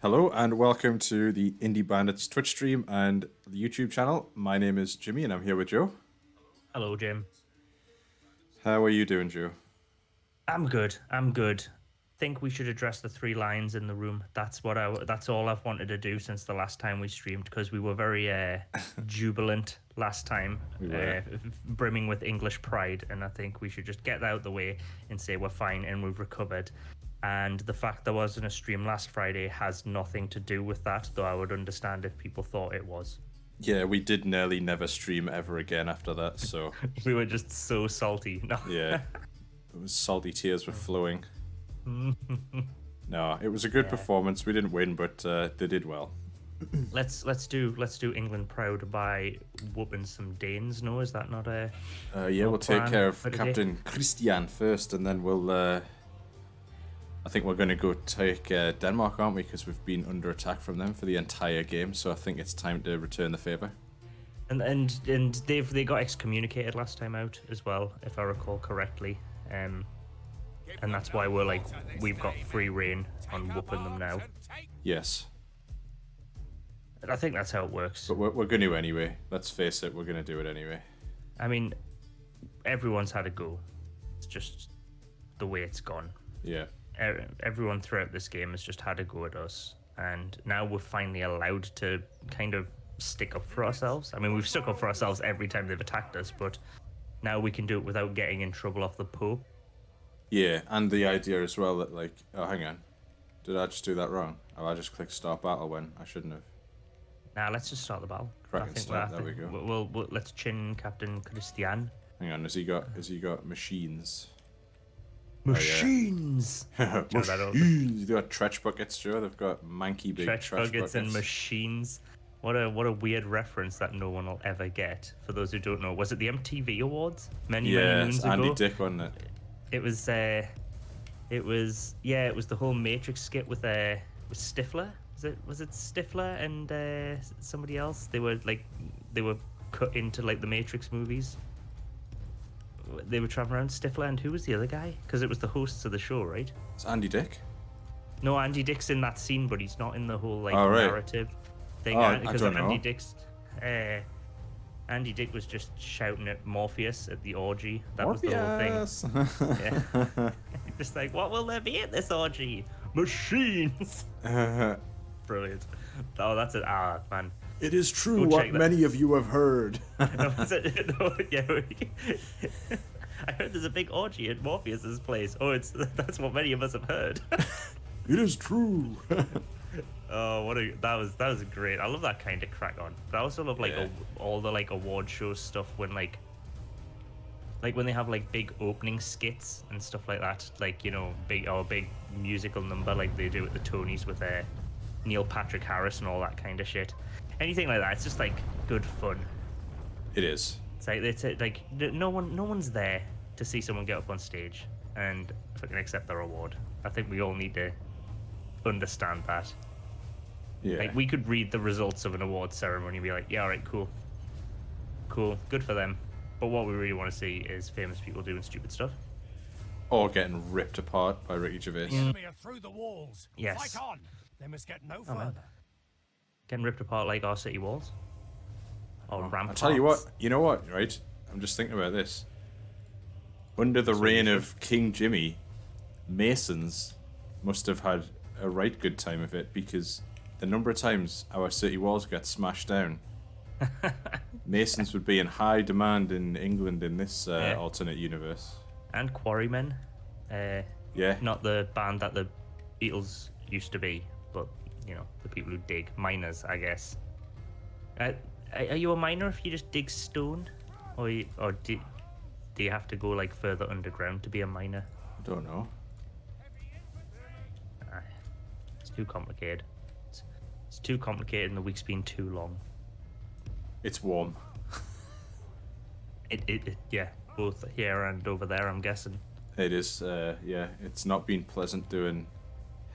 Hello and welcome to the Indie Bandits Twitch stream and the YouTube channel. My name is Jimmy and I'm here with Joe. Hello, Jim. How are you doing, Joe? I'm good. I'm good. Think we should address the three lions in the room. That's all I've wanted to do since the last time we streamed because we were very jubilant last time, We were. brimming with English pride, and I think we should just get that out the way and say we're fine and we've recovered. And the fact there wasn't a stream last Friday has nothing to do with that, though I would understand if people thought it was. Yeah, we did nearly never stream ever again after that, so We were just so salty. No. yeah. It was salty tears were flowing. No, it was a good performance. We didn't win, but they did well. Let's do England proud by whooping some Danes. No, is that not a? Yeah, we'll take plan care of for today? Captain Christian first, and then we'll. I think we're going to go take Denmark, aren't we? Because we've been under attack from them for the entire game, so I think it's time to return the favour. And they got excommunicated last time out as well, if I recall correctly. And that's why we've got free reign on whooping them now. Yes. And I think that's how it works. But we're going to anyway. Let's face it, we're going to do it anyway. I mean, everyone's had a go. It's just the way it's gone. Yeah. Everyone throughout this game has just had a go at us, and now we're finally allowed to kind of stick up for ourselves. I mean, we've stuck up for ourselves every time they've attacked us, but now we can do it without getting in trouble off the Pope. Yeah, and the idea as well that, like, oh, hang on. Did I just do that wrong? Oh, I just clicked start battle when I shouldn't have. Now let's just start the battle. Cracking start, there we go. We'll let's chin Captain Christian. Hang on, has he got machines? Machines. Machines! They've got trench buckets, Joe. They've got manky big Trench trench buckets and machines. What a weird reference that no one will ever get. For those who don't know, was it the MTV Awards many moons it's ago? Andy Dick, wasn't it? It was the whole Matrix skit with Stifler. Was it Stifler and somebody else? They were cut into like the Matrix movies. They were traveling around. Stifler and who was the other guy? Because it was the hosts of the show, right? It's Andy Dick. No, Andy Dick's in that scene, but he's not in the whole Oh, right. narrative thing. I Because don't know. Andy Dick was just shouting at Morpheus at the orgy. That was the whole thing. Yeah. Just like, what will there be at this orgy? Machines. Brilliant. Oh, that's it. Ah, man. It is true Go what check that. many of you have heard. No, yeah. I heard there's a big orgy at Morpheus's place. Oh, that's what many of us have heard. It is true. Oh, that was great. I love that kind of crack on. But I also love all the like award show stuff when like when they have like big opening skits and stuff like that. Like, you know, big musical number like they do at the Tonys with Neil Patrick Harris and all that kind of shit. Anything like that, it's just like good fun. It is. It's like no one's there to see someone get up on stage and fucking accept their award. I think we all need to understand that. Yeah. Like, we could read the results of an award ceremony and be like, yeah, all right, cool, good for them. But what we really want to see is famous people doing stupid stuff. Or getting ripped apart by Ricky Gervais. Enemy are through the walls. Yes. Fight on. They must get no Oh, man. further. Getting ripped apart like our city walls. Or ramparts. I'll tell you what, right? I'm just thinking about this. Under the reign of King Jimmy, Masons must have had a right good time of it, because the number of times our city walls get smashed down, Masons would be in high demand in England in this alternate universe. And Quarrymen. Yeah. Not the band that the Beatles used to be, but, you know, the people who dig. Miners, I guess. Are you a miner if you just dig stone? Or do you have to go, like, further underground to be a miner? I don't know. It's too complicated. It's too complicated and the week's been too long. It's warm. Yeah, both here and over there, I'm guessing. It is, yeah. It's not been pleasant doing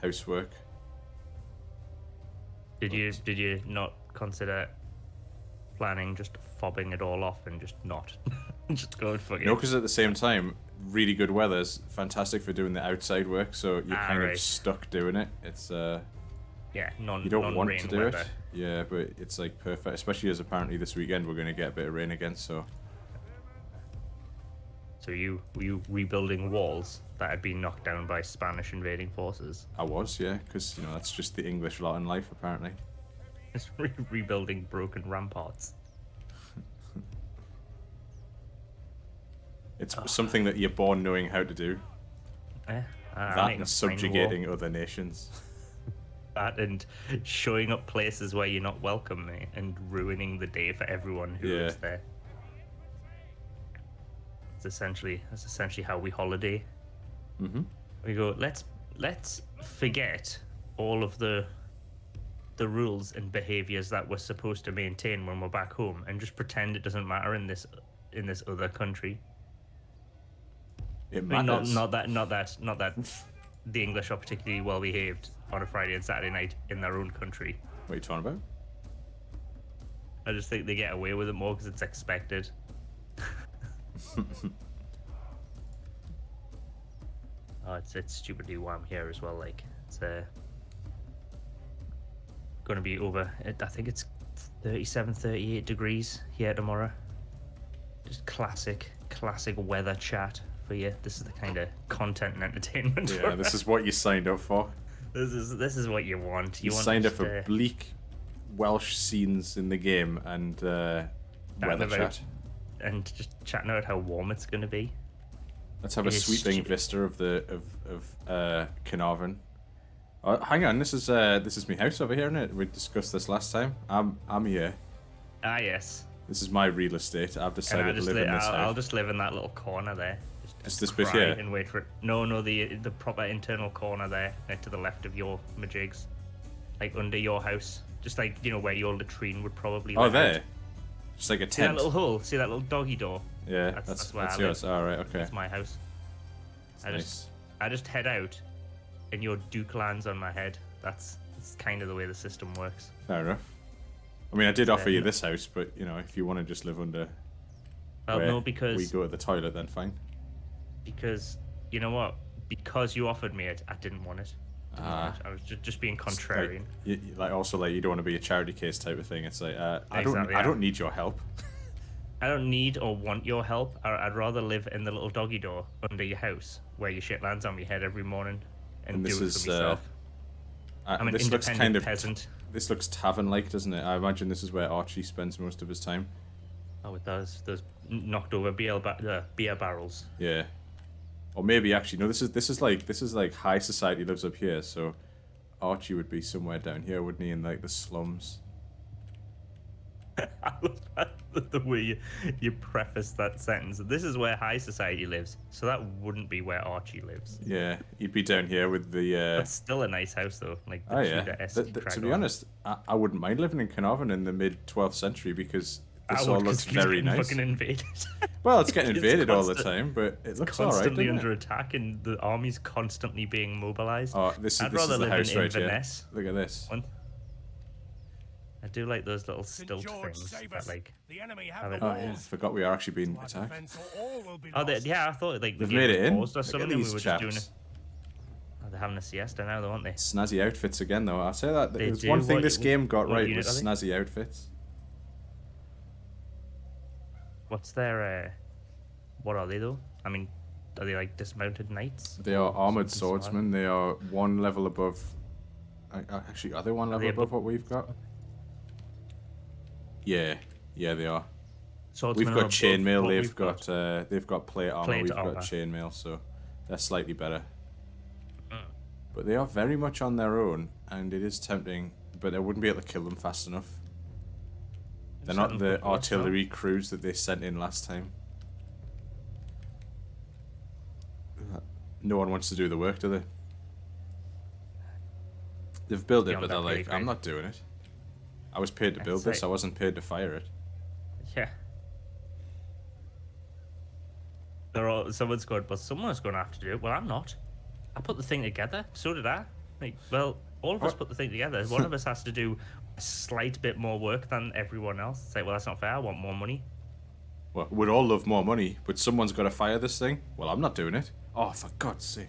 housework. Did you not consider planning just fobbing it all off and just not just going fucking? No, because at the same time, really good weather's fantastic for doing the outside work, so you're kind right. of stuck doing it. It's yeah, You don't want non-rain to do weather. it. Yeah, but it's like perfect, especially as apparently this weekend we're going to get a bit of rain again. So So were you rebuilding walls that had been knocked down by Spanish invading forces? I was, yeah, because that's just the English lot in life apparently. Just rebuilding broken ramparts. It's something that you're born knowing how to do. Eh, That and subjugating other nations. That and showing up places where you're not welcome, mate, and ruining the day for everyone who lives there. That's essentially how we holiday. Mm-hmm. We go, let's forget all of the rules and behaviors that we're supposed to maintain when we're back home, and just pretend it doesn't matter in this other country. It I mean, matters. not that the English are particularly well behaved on a Friday and Saturday night in their own country. What are you talking about? I just think they get away with it more because it's expected. Oh, it's stupidly warm here as well. Like it's going to be over. I think it's 37, 38 degrees here tomorrow. Just classic weather chat for you. This is the kind of content and entertainment. Yeah, this is what you signed up for. This is what you want. You want signed up just, for bleak Welsh scenes in the game and weather chat. And just chatting about how warm it's going to be. Let's have a sweeping vista of Carnarvon. Oh, hang on, this is my house over here, isn't it? We discussed this last time. I'm here. Ah, yes. This is my real estate. I've decided to live in this house. I'll just live in that little corner there. Just this bit cry here? and wait for it. No, the proper internal corner there, to the left of your majigs, like under your house, just like where your latrine would probably. Oh, let there. out. Just like a See that tent. little hole? See that little doggy door? Yeah, that's where that's I yours. live. All right, okay. That's my house. Nice. I just head out, and your Duke lands on my head. That's kind of the way the system works. Fair enough. I mean, I did offer you this house, but if you want to just live under. Well, where no, because we go to the toilet, then fine. Because you know what? Because you offered me it, I didn't want it. I was just being contrarian. Like you don't want to be a charity case type of thing. It's like I Exactly, don't need your help. I don't need or want your help. I'd rather live in the little doggy door under your house where your shit lands on my head every morning and do it for myself. I'm an independent peasant. This looks tavern-like, doesn't it? I imagine this is where Archie spends most of his time. Oh, with those knocked over beer barrels. Yeah. Or maybe actually no. This is like high society lives up here. So Archie would be somewhere down here, wouldn't he? In like the slums. I love that, the way you preface that sentence. This is where high society lives, so that wouldn't be where Archie lives. Yeah, he'd be down here with the. That's still a nice house, though. Like the To be honest, I wouldn't mind living in Carnarvon in the mid 12th century because this all looks very nice. Fucking invaded. Well, it's getting invaded all the time, but it looks alright. Constantly under attack, and the army's constantly being mobilized. Oh, this is the house right here. Look at this. I do like those little stilt things that like. The enemy have it. Oh yeah, forgot we are actually being attacked. Yeah, I thought like they've made it in. Or something, Look at these we were chaps. just doing it. Oh, they're having a siesta now, though, aren't they? Snazzy outfits again, though. I'll say that. There's do. one thing this What game got right unit was are they? snazzy outfits. What's their? What are they though? I mean, are they like dismounted knights? They are armored Something swordsmen. They are one level above. Actually, are they one level they above above- what we've got? Yeah, they are. Swordsmen We've are got above chainmail. what They've got plate armor. Plate We've armor. got chainmail, so they're slightly better. Mm. But they are very much on their own, and it is tempting. But I wouldn't be able to kill them fast enough. They're not the artillery crews that they sent in last time. No one wants to do the work, do they? They've built it, Beyond but they're that like, pay I'm grade. not doing it. I was paid to build this. I wasn't paid to fire it. Yeah. Someone's going, but someone's going to have to do it. Well, I'm not. I put the thing together. So did I. Like, well, all of us put the thing together. One of us has to do a slight bit more work than everyone else. It's like, well, that's not fair. I want more money. Well, we'd all love more money, but someone's got to fire this thing. Well, I'm not doing it. Oh, for God's sake.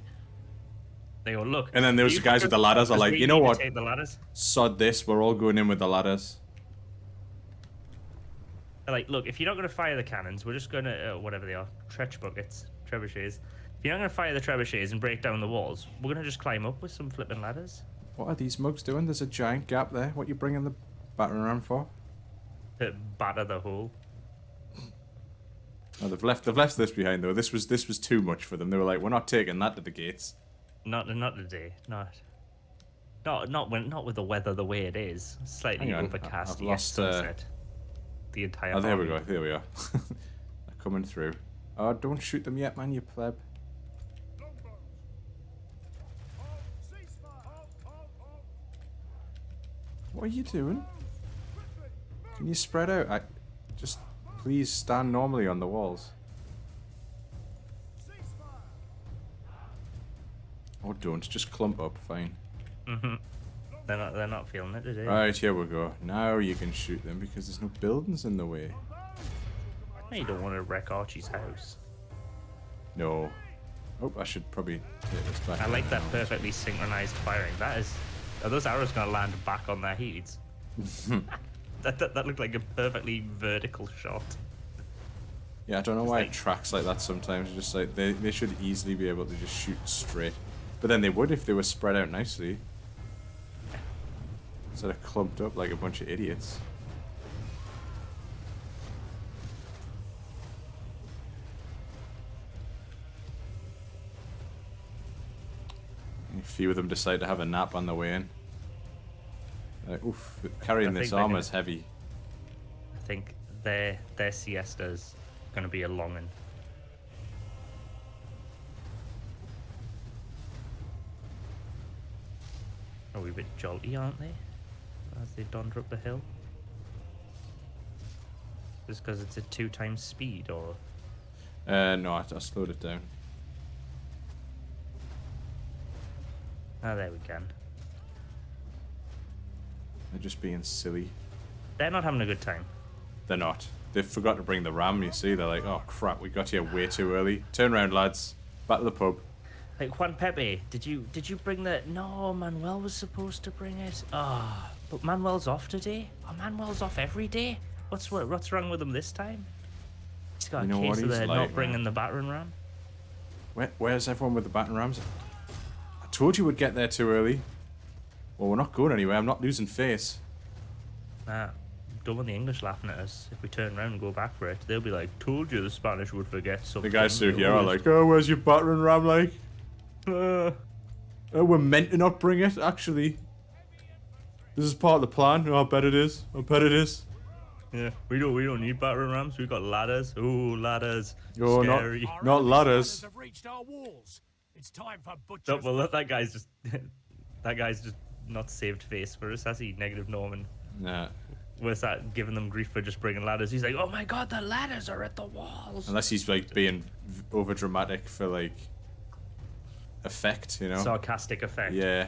They go, look. And then those you guys with the ladders are fuckers like, really you know need to what? Take the ladders. Sod this, we're all going in with the ladders. They're like, look, if you're not going to fire the cannons, we're just going to, whatever they are, trench buckets, trebuchets. If you're not going to fire the trebuchets and break down the walls, we're going to just climb up with some flipping ladders. What are these mugs doing? There's a giant gap there. What are you bringing the battering ram for? To batter the hole. Oh, they've left this behind though. This was too much for them. They were like, we're not taking that to the gates. Not today. Not with the weather the way it is. Slightly Hang on, overcast. I've Yes, lost, sunset. The entire. Oh, there we army. go. There we are. They're coming through. Oh, don't shoot them yet, man, you pleb. What are you doing? Can you spread out? Just please stand normally on the walls. Or don't, just clump up, fine. They're not feeling it today. Right, here we go. Now you can shoot them because there's no buildings in the way. You don't want to wreck Archie's house. No. Oh, I should probably take this back. I like that perfectly synchronized firing. Are those arrows going to land back on their heads? that looked like a perfectly vertical shot. Yeah, I don't know why like- it tracks like that sometimes. It's just like they should easily be able to just shoot straight. But then they would if they were spread out nicely. Instead of clumped up like a bunch of idiots. A few of them decide to have a nap on the way in. Like, oof, carrying I this think they're armor gonna- is heavy. I think their siesta's going to be a long one. Are we a bit jolty, aren't they? As they donder up the hill. Just because it's a 2 times speed, or No, I slowed it down. there we can. They're just being silly. They're not having a good time. They're not. They forgot to bring the ram, you see. They're like, oh crap, we got here way too early. Turn around, lads. Back to the pub. Like, Juan Pepe, did you bring the? No, Manuel was supposed to bring it. But Manuel's off today. Oh, Manuel's off every day. What's wrong with him this time? He's got You know a what case of he's the like, not bringing man. the battering ram. Where's everyone with the battering rams? I told you we'd get there too early. Well, we're not going anywhere. I'm not losing face. Nah, don't want the English laughing at us. If we turn around and go back for it, they'll be like, "Told you the Spanish would forget The something." guys through here are Always." like, oh, where's your battering ram, like? Oh, we're meant to not bring it, actually. This is part of the plan. Oh, I bet it is. I bet it is. Yeah, we don't need battering rams. We got ladders. Ooh, ladders. Oh, Scary. Our not enemy's ladders. Have reached our walls. It's time for butchers. No, well, that guy's just that guy's just not saved face for us, has he? Negative Norman. Nah. Where's that giving them grief for just bringing ladders? He's like, oh my god, the ladders are at the walls. Unless he's like being over dramatic for like effect, you know? Sarcastic effect. Yeah.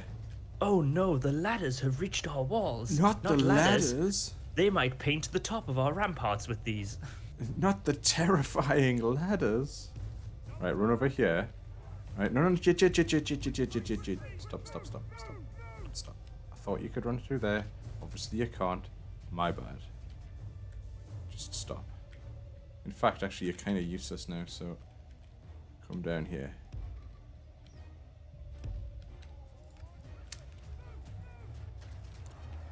Oh no, the ladders have reached our walls. Not the ladders. They might paint the top of our ramparts with these. Not the terrifying ladders. Right, run over here. Right, no, Stop. I thought you could run through there. Obviously you can't. My bad. Just stop. In fact, actually, you're kind of useless now, so come down here.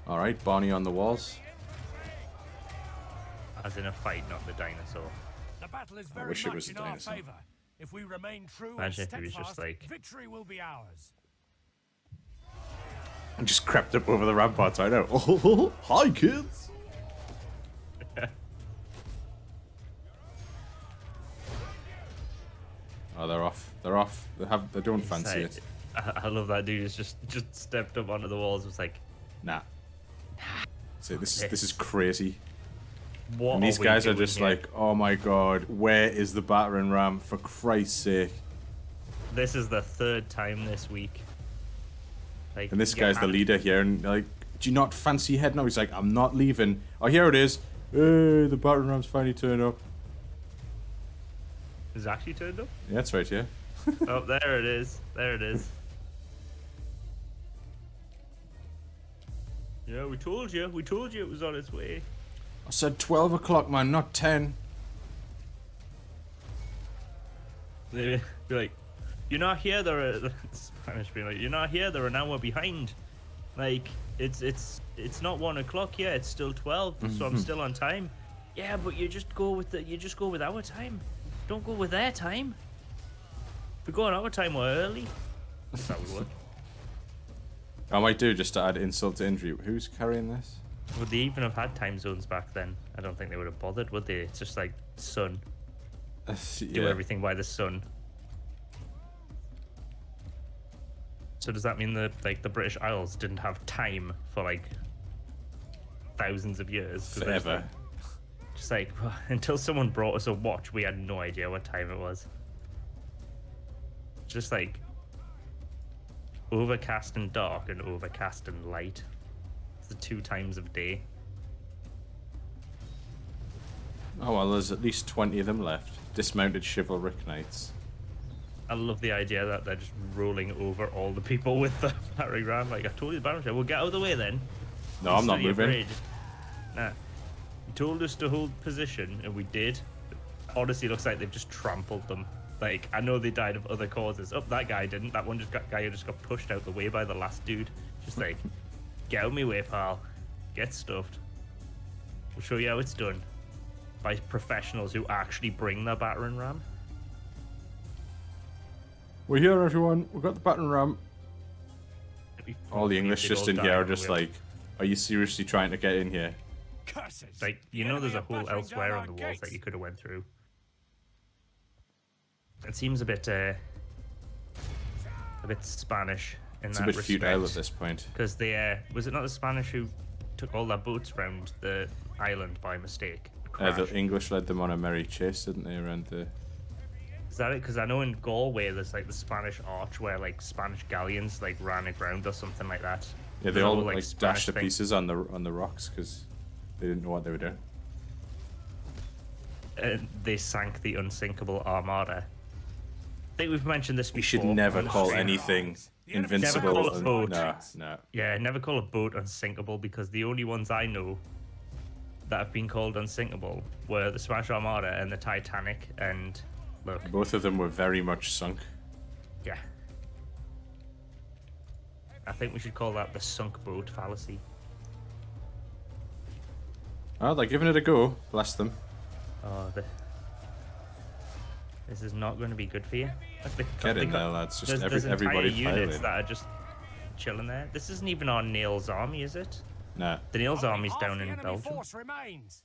Alright, Barney on the walls. As in a fight, not the dinosaur. The battle is very wish it much was a in our dinosaur. favor. If we remain true Imagine and if he was just steadfast, like- victory will be ours. And just crept up over the ramparts, I know. Oh, hi, kids! Oh, they're off. They're off. They don't fancy it. I love that dude who's just stepped up onto the walls. It's like, Nah. So this is crazy. what? And these we guys are doing just here? like, oh my god, where is the battering ram? For Christ's sake! This is the 3rd time this week. Like, And this yeah, guy's the man. leader here, and like, do you not fancy heading up? He's like, I'm not leaving. Oh, here it is. Hey, the battering ram's finally turned up. Is it actually turned up? Yeah, that's right. Yeah. Oh, there it is. There it is. Yeah, we told you. We told you it was on its way. I said 12 o'clock, man, not 10. They'd be like, "You're not here." They're Spanish being like, "You're not here. They're an hour behind. Like, it's not 1 o'clock yet. It's still 12, so I'm still on time." Yeah, but you just go with our time. Don't go with their time. If we go on our time, we're early. That's how we work. I might do just to add insult to injury. Who's carrying this? Would they even have had time zones back then? I don't think they would have bothered, would they? It's just like sun. Do everything by the sun. So does that mean that like the British Isles didn't have time for like thousands of years? Forever. Just like until someone brought us a watch, we had no idea what time it was. Just like overcast and dark and overcast and light. It's the 2 times of day. Oh well, there's at least 20 of them left. Dismounted chivalric knights. I love the idea that they're just rolling over all the people with the battering ram. Like, I told you the battering ram. We'll get out of the way then. No, I'm not moving. Afraid. Nah. You told us to hold position, and we did. Honestly, looks like they've just trampled them. Like, I know they died of other causes. Oh, that guy didn't. That one guy just got pushed out the way by the last dude. Just like, get out of my way, pal. Get stuffed. We'll show you how it's done. By professionals who actually bring their battering ram. We're here, everyone. We've got the battering ram. All the English just in here are just like, are you seriously trying to get in here? Curses! Like, you know there's a hole elsewhere on the walls that you could have went through. It seems a bit Spanish in It's that a bit respect. futile at this point. Because they, was it not the Spanish who took all their boats around the island by mistake? The English led them on a merry chase, didn't they, around the... Is that it? Because I know in Galway there's like the Spanish Arch where like Spanish galleons like ran aground or something like that. Yeah, they There's all a whole, like Spanish dashed to thing. pieces on the rocks because they didn't know what they were doing. They sank the unsinkable Armada. I think we've mentioned this before. You should never on the call stream. anything Never invincible. call a boat. No. Yeah, never call a boat unsinkable because the only ones I know that have been called unsinkable were the Spanish Armada and the Titanic. And look, Both of them were very much sunk. yeah, I think we should call that the sunk boat fallacy. Oh, they're giving it a go. Bless them. Oh, this is not going to be good for you. Like Get in there, lads. Just there's everybody entire pile units in. that are just chilling there. This isn't even our Nails army, is it? Nah. The Nails Only army's half down the in enemy Belgium. force remains.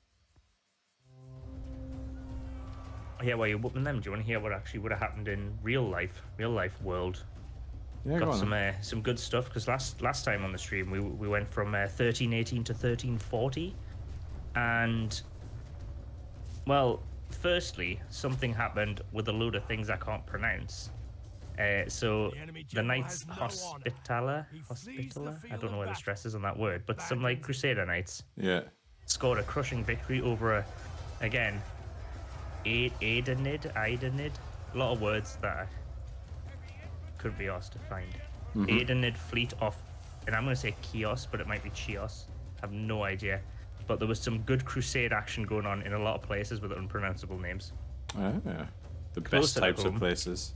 Oh, yeah, while you're whooping them, do you want to hear what actually would have happened in real life world? Yeah, go Got on. some good stuff because last time on the stream we went from 1318 to 1340, and well, firstly something happened with a load of things I can't pronounce. So The enemy the general Knights has no honor. Hospitaller, He flees the I field don't know of where the battle. stress is on that word, but some like Crusader Knights Yeah. scored a crushing victory over again Aidenid, a lot of words that I could be asked to find. Aidenid fleet off, and I'm going to say Chios, but it might be Chios. I have no idea. But there was some good crusade action going on in a lot of places with unpronounceable names. Ah, the best Closer to types of home. places.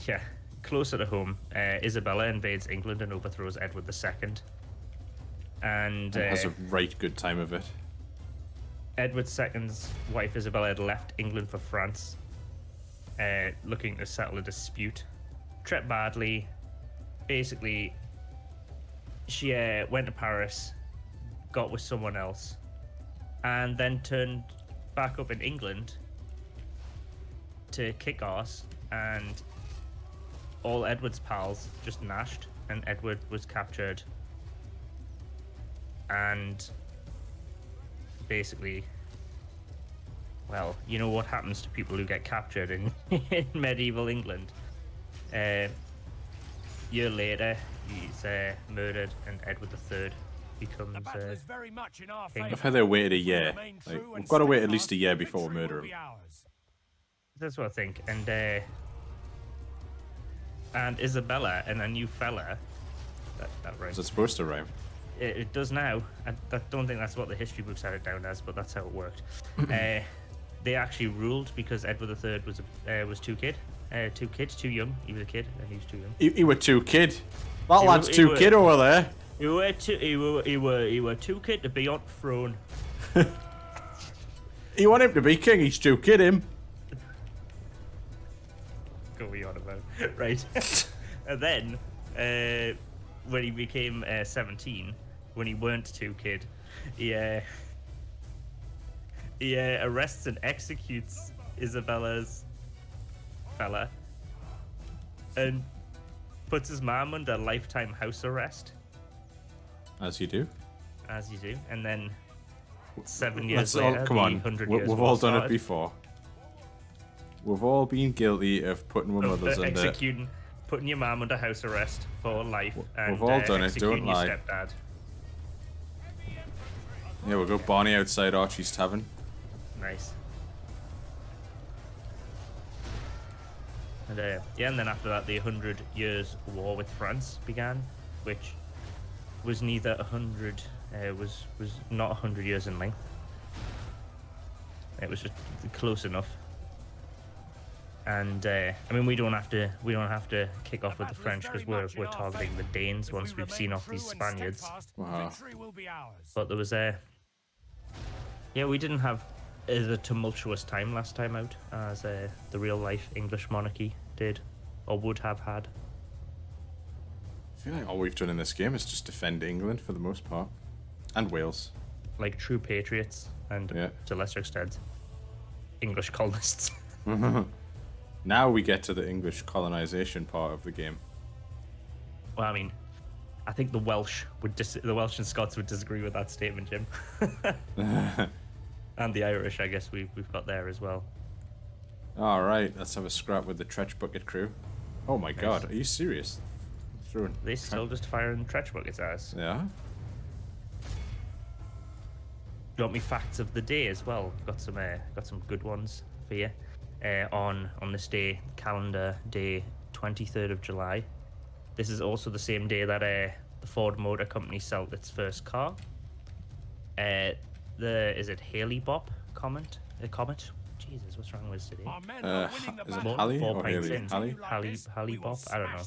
Yeah, closer to home, Isabella invades England and overthrows Edward II. And It has a right good time of it. Edward II's wife Isabella had left England for France, looking to settle a dispute. Treated badly. Basically, she went to Paris, got with someone else, and then turned back up in England to kick ass, and all Edward's pals just gnashed, and Edward was captured. And basically, well, you know what happens to people who get captured in, in medieval England. Year later, he's murdered, and Edward III becomes The battle is very much in our king. favor. I've had they waited a year. Remain Like, true we've and got to wait at steadfast, least a year before we victory murder will him. be ours. That's what I think. And Isabella and a new fella. That rhymes. Is it supposed to rhyme? it does now. I don't think that's what the history books had it down as, but that's how it worked. They actually ruled because Edward III was too young. He was a kid, and he was too young. He were too kid. That lad's too kid over there. He were too kid to be on throne. You want him to be king, he's too kid him. Go we on about right. And then when he became 17, when he weren't too kid, he arrests and executes Isabella's fella and puts his mom under lifetime house arrest. As you do. As you do. And then 7 years later, come on, 100 years we've all done started. it before. We've all been guilty of putting our mothers under... Putting your mom under house arrest for life and We've all done it, executing don't lie. your stepdad. Yeah, we'll go Barney outside Archie's tavern. Nice. And and then after that, the 100 Years' War with France began, which was neither 100, was not 100 years in length. It was just close enough. And I mean, we don't have to kick off with the French because we're targeting the Danes once we've seen off these Spaniards. Wow. But there was we didn't have as a tumultuous time last time out as the real life English monarchy did or would have had. I feel like all we've done in this game is just defend England for the most part, and Wales. Like true patriots, and to a lesser extent, English colonists. Now we get to the English colonization part of the game. Well, I mean, I think the Welsh and Scots would disagree with that statement, Jim. And the Irish, I guess we've got there as well. All right, let's have a scrap with the Tretch Bucket crew. Oh my God, are you serious? They still just firing Tretch Buckets at us. Yeah. You want me facts of the day as well? Got some good ones for you. On this day, calendar day 23rd of July. This is also the same day that the Ford Motor Company sold its first car. Is it Haley Bop comet? Jesus, what's wrong with us today? Is it Halley or Haley? Halley Bop? I don't know.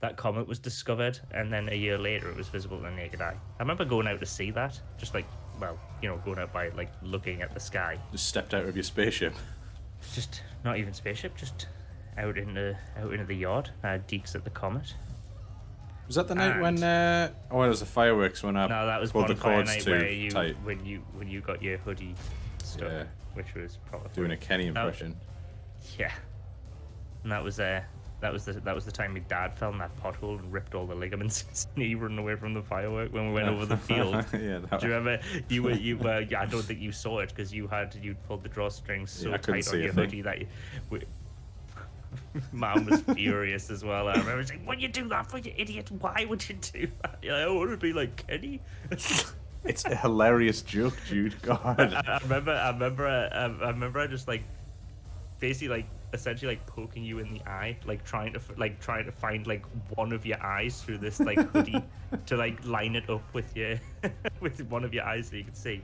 That comet was discovered, and then a year later it was visible to the naked eye. I remember going out to see that, just like, well, going out by like looking at the sky. Just stepped out of your spaceship. Just not even spaceship, just out into the yard. Deeks at the comet. Was that the night when? It was the fireworks when I no, that was pulled the bonfire cords night too where you tight. when you got your hoodie stuck, Yeah. which was probably Doing a Kenny impression. Yeah, and that was the time my dad fell in that pothole and ripped all the ligaments in his knee running away from the firework when we went over the field. Yeah, do you remember? You were I don't think you saw it because you pulled the drawstrings so tight on your hoodie that Mom was furious as well. I remember saying, "Why you do that for, you idiot? Why would you do that?" You're like, I want to be like Kenny. It's a hilarious joke, Jude. God. I remember I just like basically like essentially like poking you in the eye, like trying to find like one of your eyes through this like hoodie to like line it up with with one of your eyes so you can see.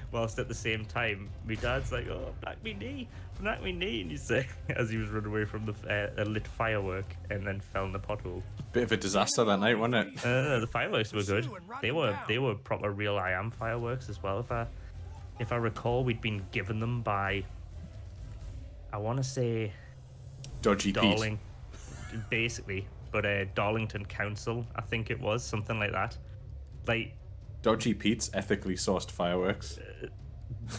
Whilst at the same time, my dad's like, "Oh, knock me knee," and you say as he was running away from a lit firework and then fell in the pothole. Bit of a disaster that night, wasn't it? The fireworks were good. They were proper real I Am fireworks as well. If I recall, we'd been given them by, I want to say, Dodgy Darling, basically, but Darlington Council, I think it was something like that. Like Dodgy Pete's ethically sourced fireworks.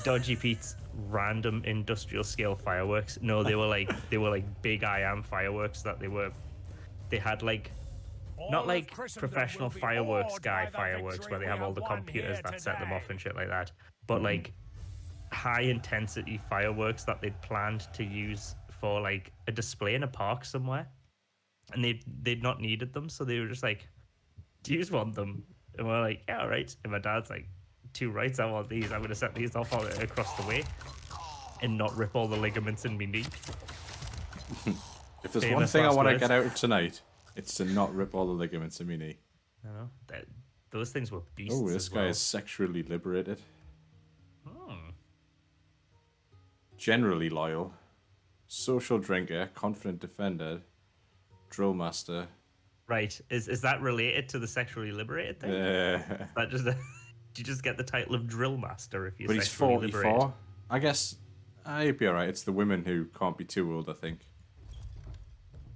Dodgy Pete's random industrial scale fireworks. No, they were like big I Am fireworks that they had like not like professional fireworks fireworks where they have all the computers that set them off and shit like that, but like high intensity fireworks that they'd planned to use for like a display in a park somewhere, and they'd not needed them, so they were just like, "Do you just want them?" And we're like, "Yeah, all right." And my dad's like, "Two rights, I want these. I'm gonna set these off across the way and not rip all the ligaments in my knee." If there's one thing I want to get out of tonight, it's to not rip all the ligaments in my knee. You know, Those things were beasts. Oh, this as guy well. is sexually liberated. Hmm. Generally loyal. Social drinker. Confident defender. Drill master. Right. Is that related to the sexually liberated thing? That just you just get the title of drill master if you're But he's sexually 44. liberated. I guess I'd be alright. It's the women who can't be too old, I think.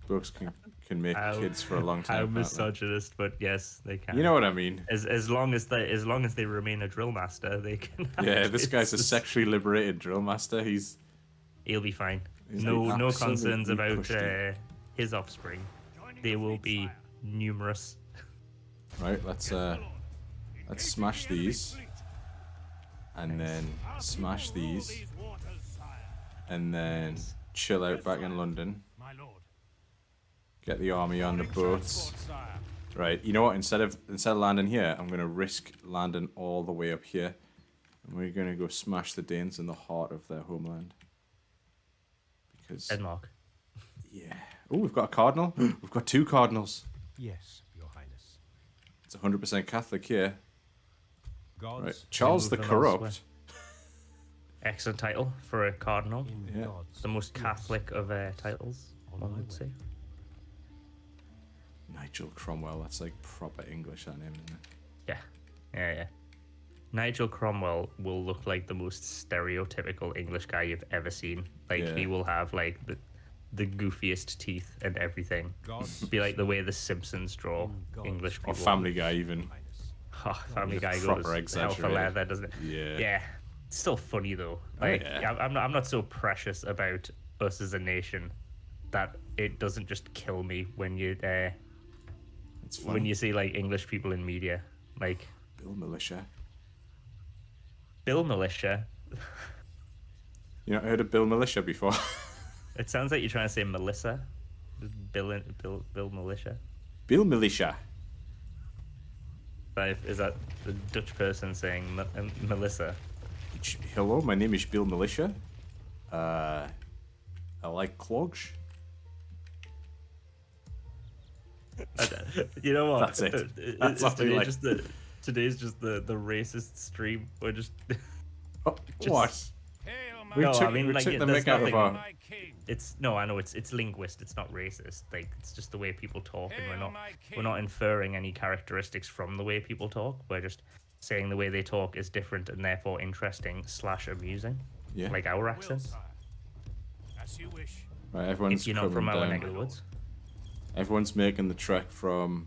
Blokes can make kids for a long time. How can't they? misogynist, but yes, they can. You know what I mean? As long as they remain a drill master, they can. Have Yeah, this kids. guy's a sexually liberated drill master. He'll be fine. He's No absolutely concerns about cushy. his offspring. They will be numerous. Right, let's smash these, and then smash these, and then chill out back in London. My lord. Get the army on the boats. Right, you know what? Instead of landing here, I'm gonna risk landing all the way up here, and we're gonna go smash the Danes in the heart of their homeland. Because Denmark. yeah. Oh, we've got a cardinal. We've got 2 cardinals. Yes, your highness. It's 100% Catholic here. Gods Right, Charles the moving Corrupt. elsewhere. Excellent title for a cardinal. in Yeah. gods. The most Catholic of titles, one would say. Nigel Cromwell. That's like proper English, that name, isn't it? Yeah. Nigel Cromwell will look like the most stereotypical English guy you've ever seen. Like Yeah. he will have like the goofiest teeth and everything. Gods. Be like the way the Simpsons draw Gods. English Or people. Family Guy, even. Highness. Oh, Family Guy proper goes hell for exaggerated. leather, doesn't it? Yeah. Yeah. It's still funny though. Oh, Like yeah. I'm not so precious about us as a nation that it doesn't just kill me when you It's fun. when you see like English people in media. Like Bill Militia. Bill Militia. You not heard of Bill Militia before? It sounds like you're trying to say Melissa. Bill Militia. Bill Militia. Is that the Dutch person saying Melissa? Hello, my name is Bill Militia. I like clogs. You know what? That's it. Is That's all I today like. just today's just the racist stream. We're just Oh, Just- what? Hail my We No, took, I mean, we like, took the there's mick out of nothing- our... my king. it's no, I know it's linguist. It's not racist. Like it's just the way people talk, and Hail my we're not king. inferring any characteristics from the way people talk. We're just saying the way they talk is different and therefore interesting / amusing, Yeah. like our Will, accents. sire. As you wish. Right, everyone's If you're not coming from our down. neck of the woods. Everyone's making the trek from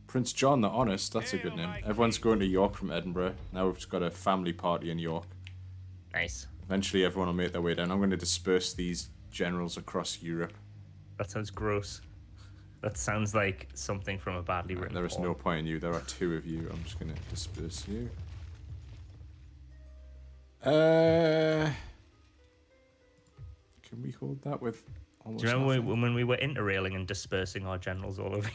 Prince John the Honest. That's a good name. Everyone's going to York from Edinburgh. Now we've just got a family party in York. Nice. Eventually, everyone will make their way down. I'm going to disperse these generals across Europe. That sounds gross. That sounds like something from a badly written. There is porn. no point in you. There are 2 of you. I'm just going to disperse you. Can we hold that with almost Do you remember nothing? when we were interrailing and dispersing our generals all over?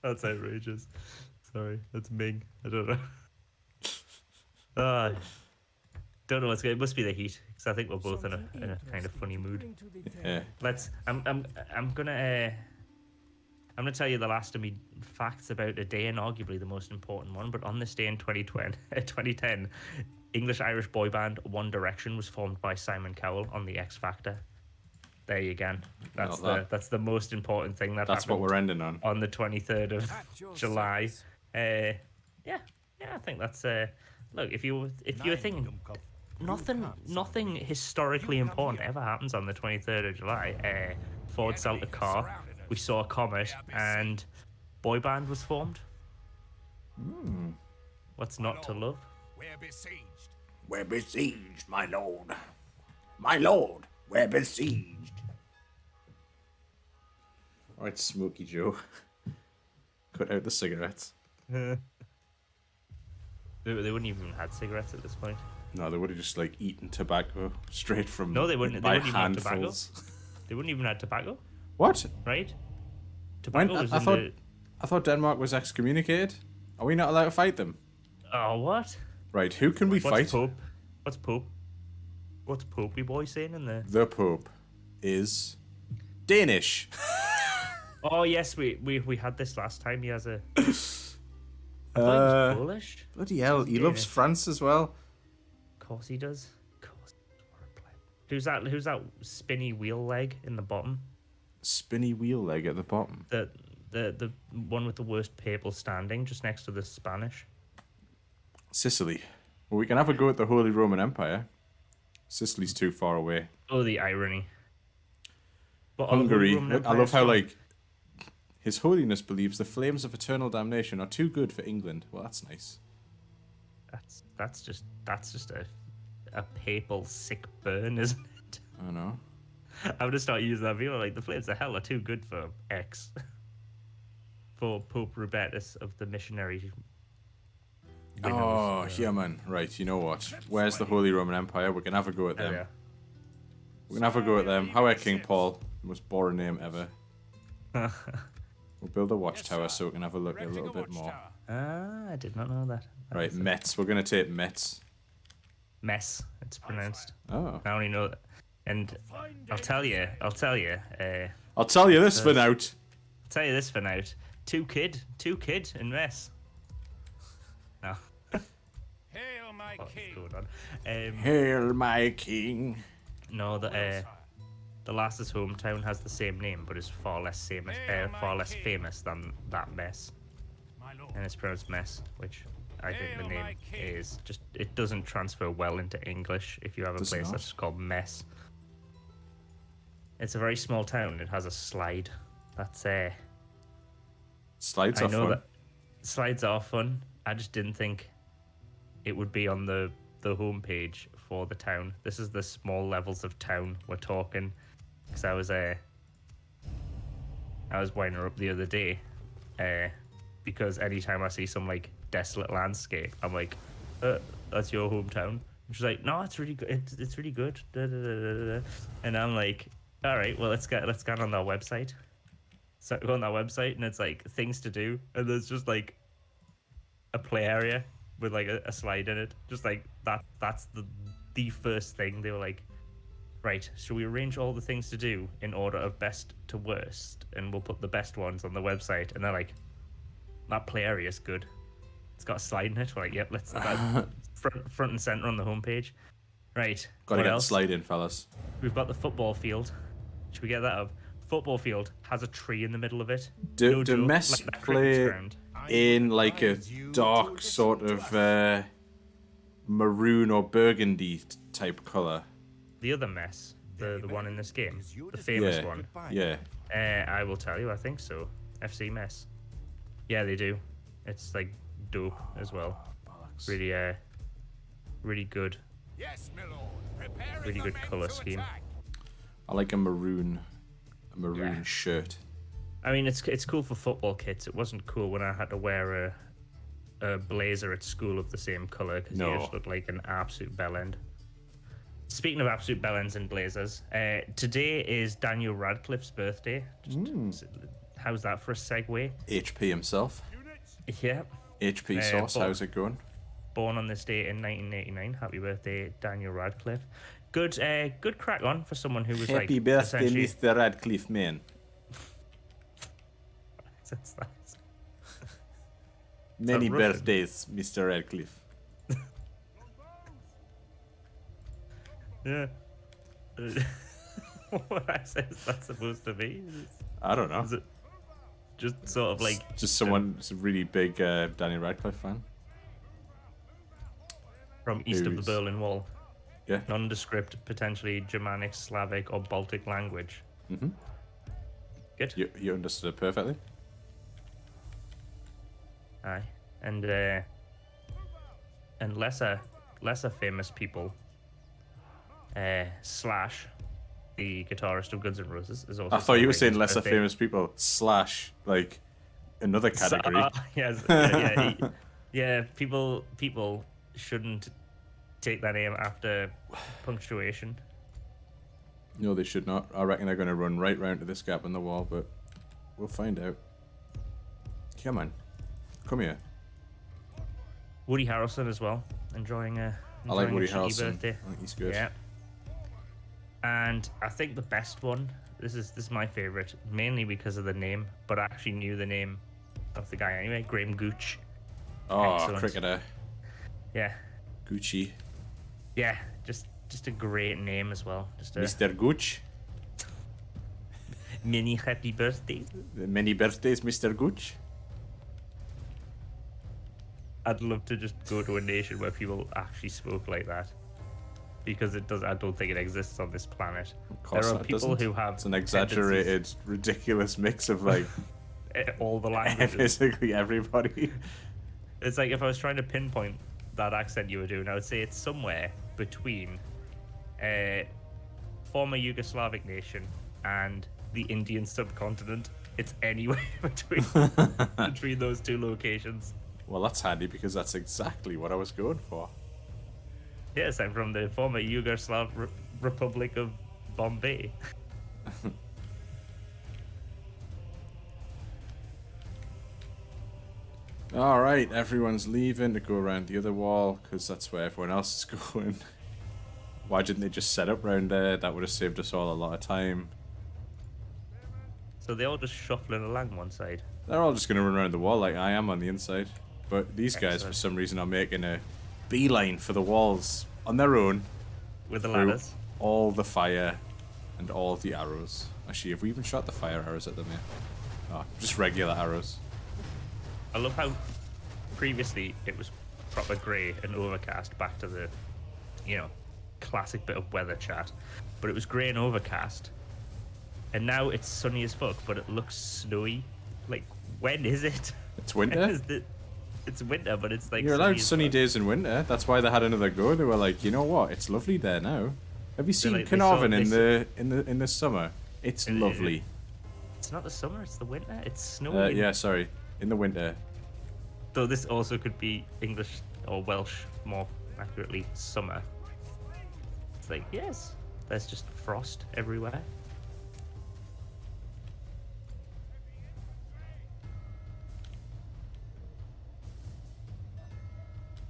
That's outrageous. Sorry, that's Ming. I don't know. Don't know what's going. It must be the heat, because I think we're both in a kind of funny mood. Yeah. Let's. I'm gonna tell you the last of me facts about a day, and arguably the most important one. But on this day in 2010, English-Irish boy band One Direction was formed by Simon Cowell on the X Factor. There you go. That's the most important thing that That's happened what we're ending on. on the 23rd of At your July. service. Yeah, I think that's look, if you're thinking nothing historically important ever happens on the 23rd of July. Ford sold a car, we saw a comet, and boy band was formed. What's not to love? We're besieged. We're besieged, my lord. My lord, we're besieged. Alright, Smokey Joe. Cut out the cigarettes. They wouldn't even have had cigarettes at this point. No, they would have just like eaten tobacco straight from No, they wouldn't. They by wouldn't even have tobacco. handfuls. They wouldn't even have tobacco, What? right? When, Tobacco was I in thought the. I thought Denmark was excommunicated. Are we not allowed to fight them? Oh, what? Right, who can we What's fight? Pope? What's Pope? What's Popey boy saying in there? The Pope is Danish. Oh yes, we had this last time. He has a. I thought he was Polish. Bloody hell, he loves Danish. France as well. Of course he does. Of course. What a pleb. Who's that spinny wheel leg in the bottom? Spinny wheel leg at the bottom. The one with the worst papal standing, just next to the Spanish. Sicily. Well, we can have a go at the Holy Roman Empire. Sicily's too far away. Oh, the irony. But Hungary. Roman I Empire love how, strong. like, His Holiness believes the flames of eternal damnation are too good for England. Well, that's nice. That's just a papal sick burn, isn't it? I don't know. I'm gonna start using that. People like the flames of hell are too good for X. For Pope Rubertus of the missionary. Oh, yeah, man. Right, you know what? Where's the Holy Roman Empire? We're going to have a go at them. Yeah. We're going to have a go at them. How are King Paul? The most boring name ever. We'll build a watchtower so we can have a look a little bit more. I did not know that. Right, Metz. We're going to take Metz. Mess, it's pronounced. Oh. I only know that. And I'll tell you. I'll tell you this for now. I'll tell you this for now. Two kid in mess. No. Hail my What's king. going on? Hail my king. No, the lass's hometown has the same name, but is far less famous than that mess, My lord. and it's pronounced mess, which I think the Hail name my king. is just it doesn't transfer well into English if you have a Does it place not? that's called mess. It's a very small town. It has a slide. That's Slides I are know fun. that slides are fun. I just didn't think it would be on the homepage for the town. This is the small levels of town we're talking. Because I was winding her up the other day, because anytime I see some like desolate landscape, I'm like, that's your hometown. And she's like, no, it's really good. It's really good. Da, da, da, da, da. And I'm like, all right, well let's get on their website. So I go on that website and it's like things to do, and there's just like a play area with like a slide in it. Just like that's the first thing. They were like, right, should we arrange all the things to do in order of best to worst, and we'll put the best ones on the website. And they're like, that play area is good. It's got a slide in it. We're like, yep, let's front and center on the homepage. Right. Gotta what get the else? slide in, fellas. We've got the football field. Should we get that up? Football field has a tree in the middle of it. Do No joke, Mess like that cricket play ground. in like a dark sort of maroon or burgundy type colour? The other mess, the one in this game, the famous Yeah. one. Yeah. I will tell you, I think so. FC Mess. Yeah, they do. It's like dope as well. Bollocks. Really good. Yes, my lord. Preparing Really the good men colour to scheme. attack. I like a maroon Yeah. shirt. I mean, it's cool for football kits. It wasn't cool when I had to wear a blazer at school of the same color because No. you just looked like an absolute bellend. Speaking of absolute bellends and blazers, today is Daniel Radcliffe's birthday. How's that for a segue? HP himself. Yeah, HP sauce, but- how's it going? born on this day in 1989. Happy birthday, Daniel Radcliffe. Good crack on for someone who was Happy like birthday, essentially- Mr. Radcliffe, man. That's that. Many Russian? birthdays, Mr. Radcliffe. Yeah. What accent is that supposed to be? I don't know. Is it just sort of like Just someone who's a really big Daniel Radcliffe fan. from east of the who's- Berlin Wall? Yeah. Nondescript, potentially Germanic, Slavic, or Baltic language. Mhm. Good. You understood it perfectly. Aye. And lesser famous people. Slash, the guitarist of Guns N' Roses, is also. I thought you were saying celebrating his lesser birthday. famous people slash like another category. Yes, yeah. People shouldn't take that name after punctuation. No, they should not. I reckon they're going to run right round to this gap in the wall, but we'll find out. Come on. Come here. Woody Harrelson as well, enjoying I like a Woody cheeky Harrelson. birthday. I think he's good. Yeah. And I think the best one, this is my favorite, mainly because of the name, but I actually knew the name of the guy anyway, Graham Gooch. Oh, Excellent. cricketer. Yeah. Gucci. Yeah, just a great name as well. Just a Mr. Gooch. mini happy birthday. Many birthdays, Mr. Gooch. I'd love to just go to a nation where people actually spoke like that. Because it does. I don't think it exists on this planet. Of course There are it people doesn't. who have It's an exaggerated, ridiculous mix of like all the languages. basically everybody. It's like if I was trying to pinpoint that accent you were doing, I would say it's somewhere between a former Yugoslavic nation and the Indian subcontinent. It's anywhere between those two locations. Well, that's handy because that's exactly what I was going for. Yes, I'm from the former Yugoslav Republic of Bombay. All right, everyone's leaving to go around the other wall because that's where everyone else is going. Why didn't they just set up round there? That would have saved us all a lot of time. So they all just shuffling along one side. They're all just going to run around the wall like I am on the inside. But these guys, Excellent. for some reason, are making a beeline for the walls on their own. With the through ladders. all the fire and all the arrows. Actually, have we even shot the fire arrows at them yet? Oh, just regular arrows. I love how previously it was proper grey and overcast, back to the, classic bit of weather chat. But it was grey and overcast. And now it's sunny as fuck, but it looks snowy. Like, when is it? It's When winter. is it's winter, but it's like You're allowed as sunny fuck. days in winter. That's why they had another go. They were like, you know what? It's lovely there now. Have you seen like, Carnarvon they in the summer? It's Uh, lovely. It's not the summer, it's the winter. It's snowy. Yeah, sorry, in the winter. Though this also could be English or Welsh, more accurately, summer. It's like, yes, there's just frost everywhere.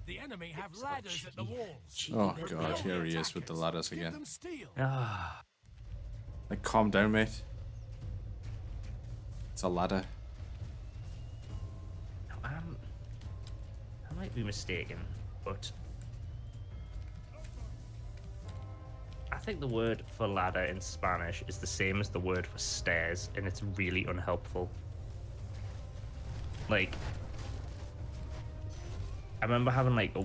The enemy have ladders at the walls. Oh god, here he is with the ladders Give again. them steel. Ah, Like, calm down, mate. It's a ladder. I might be mistaken, but I think the word for ladder in Spanish is the same as the word for stairs, and it's really unhelpful. Like, I remember having like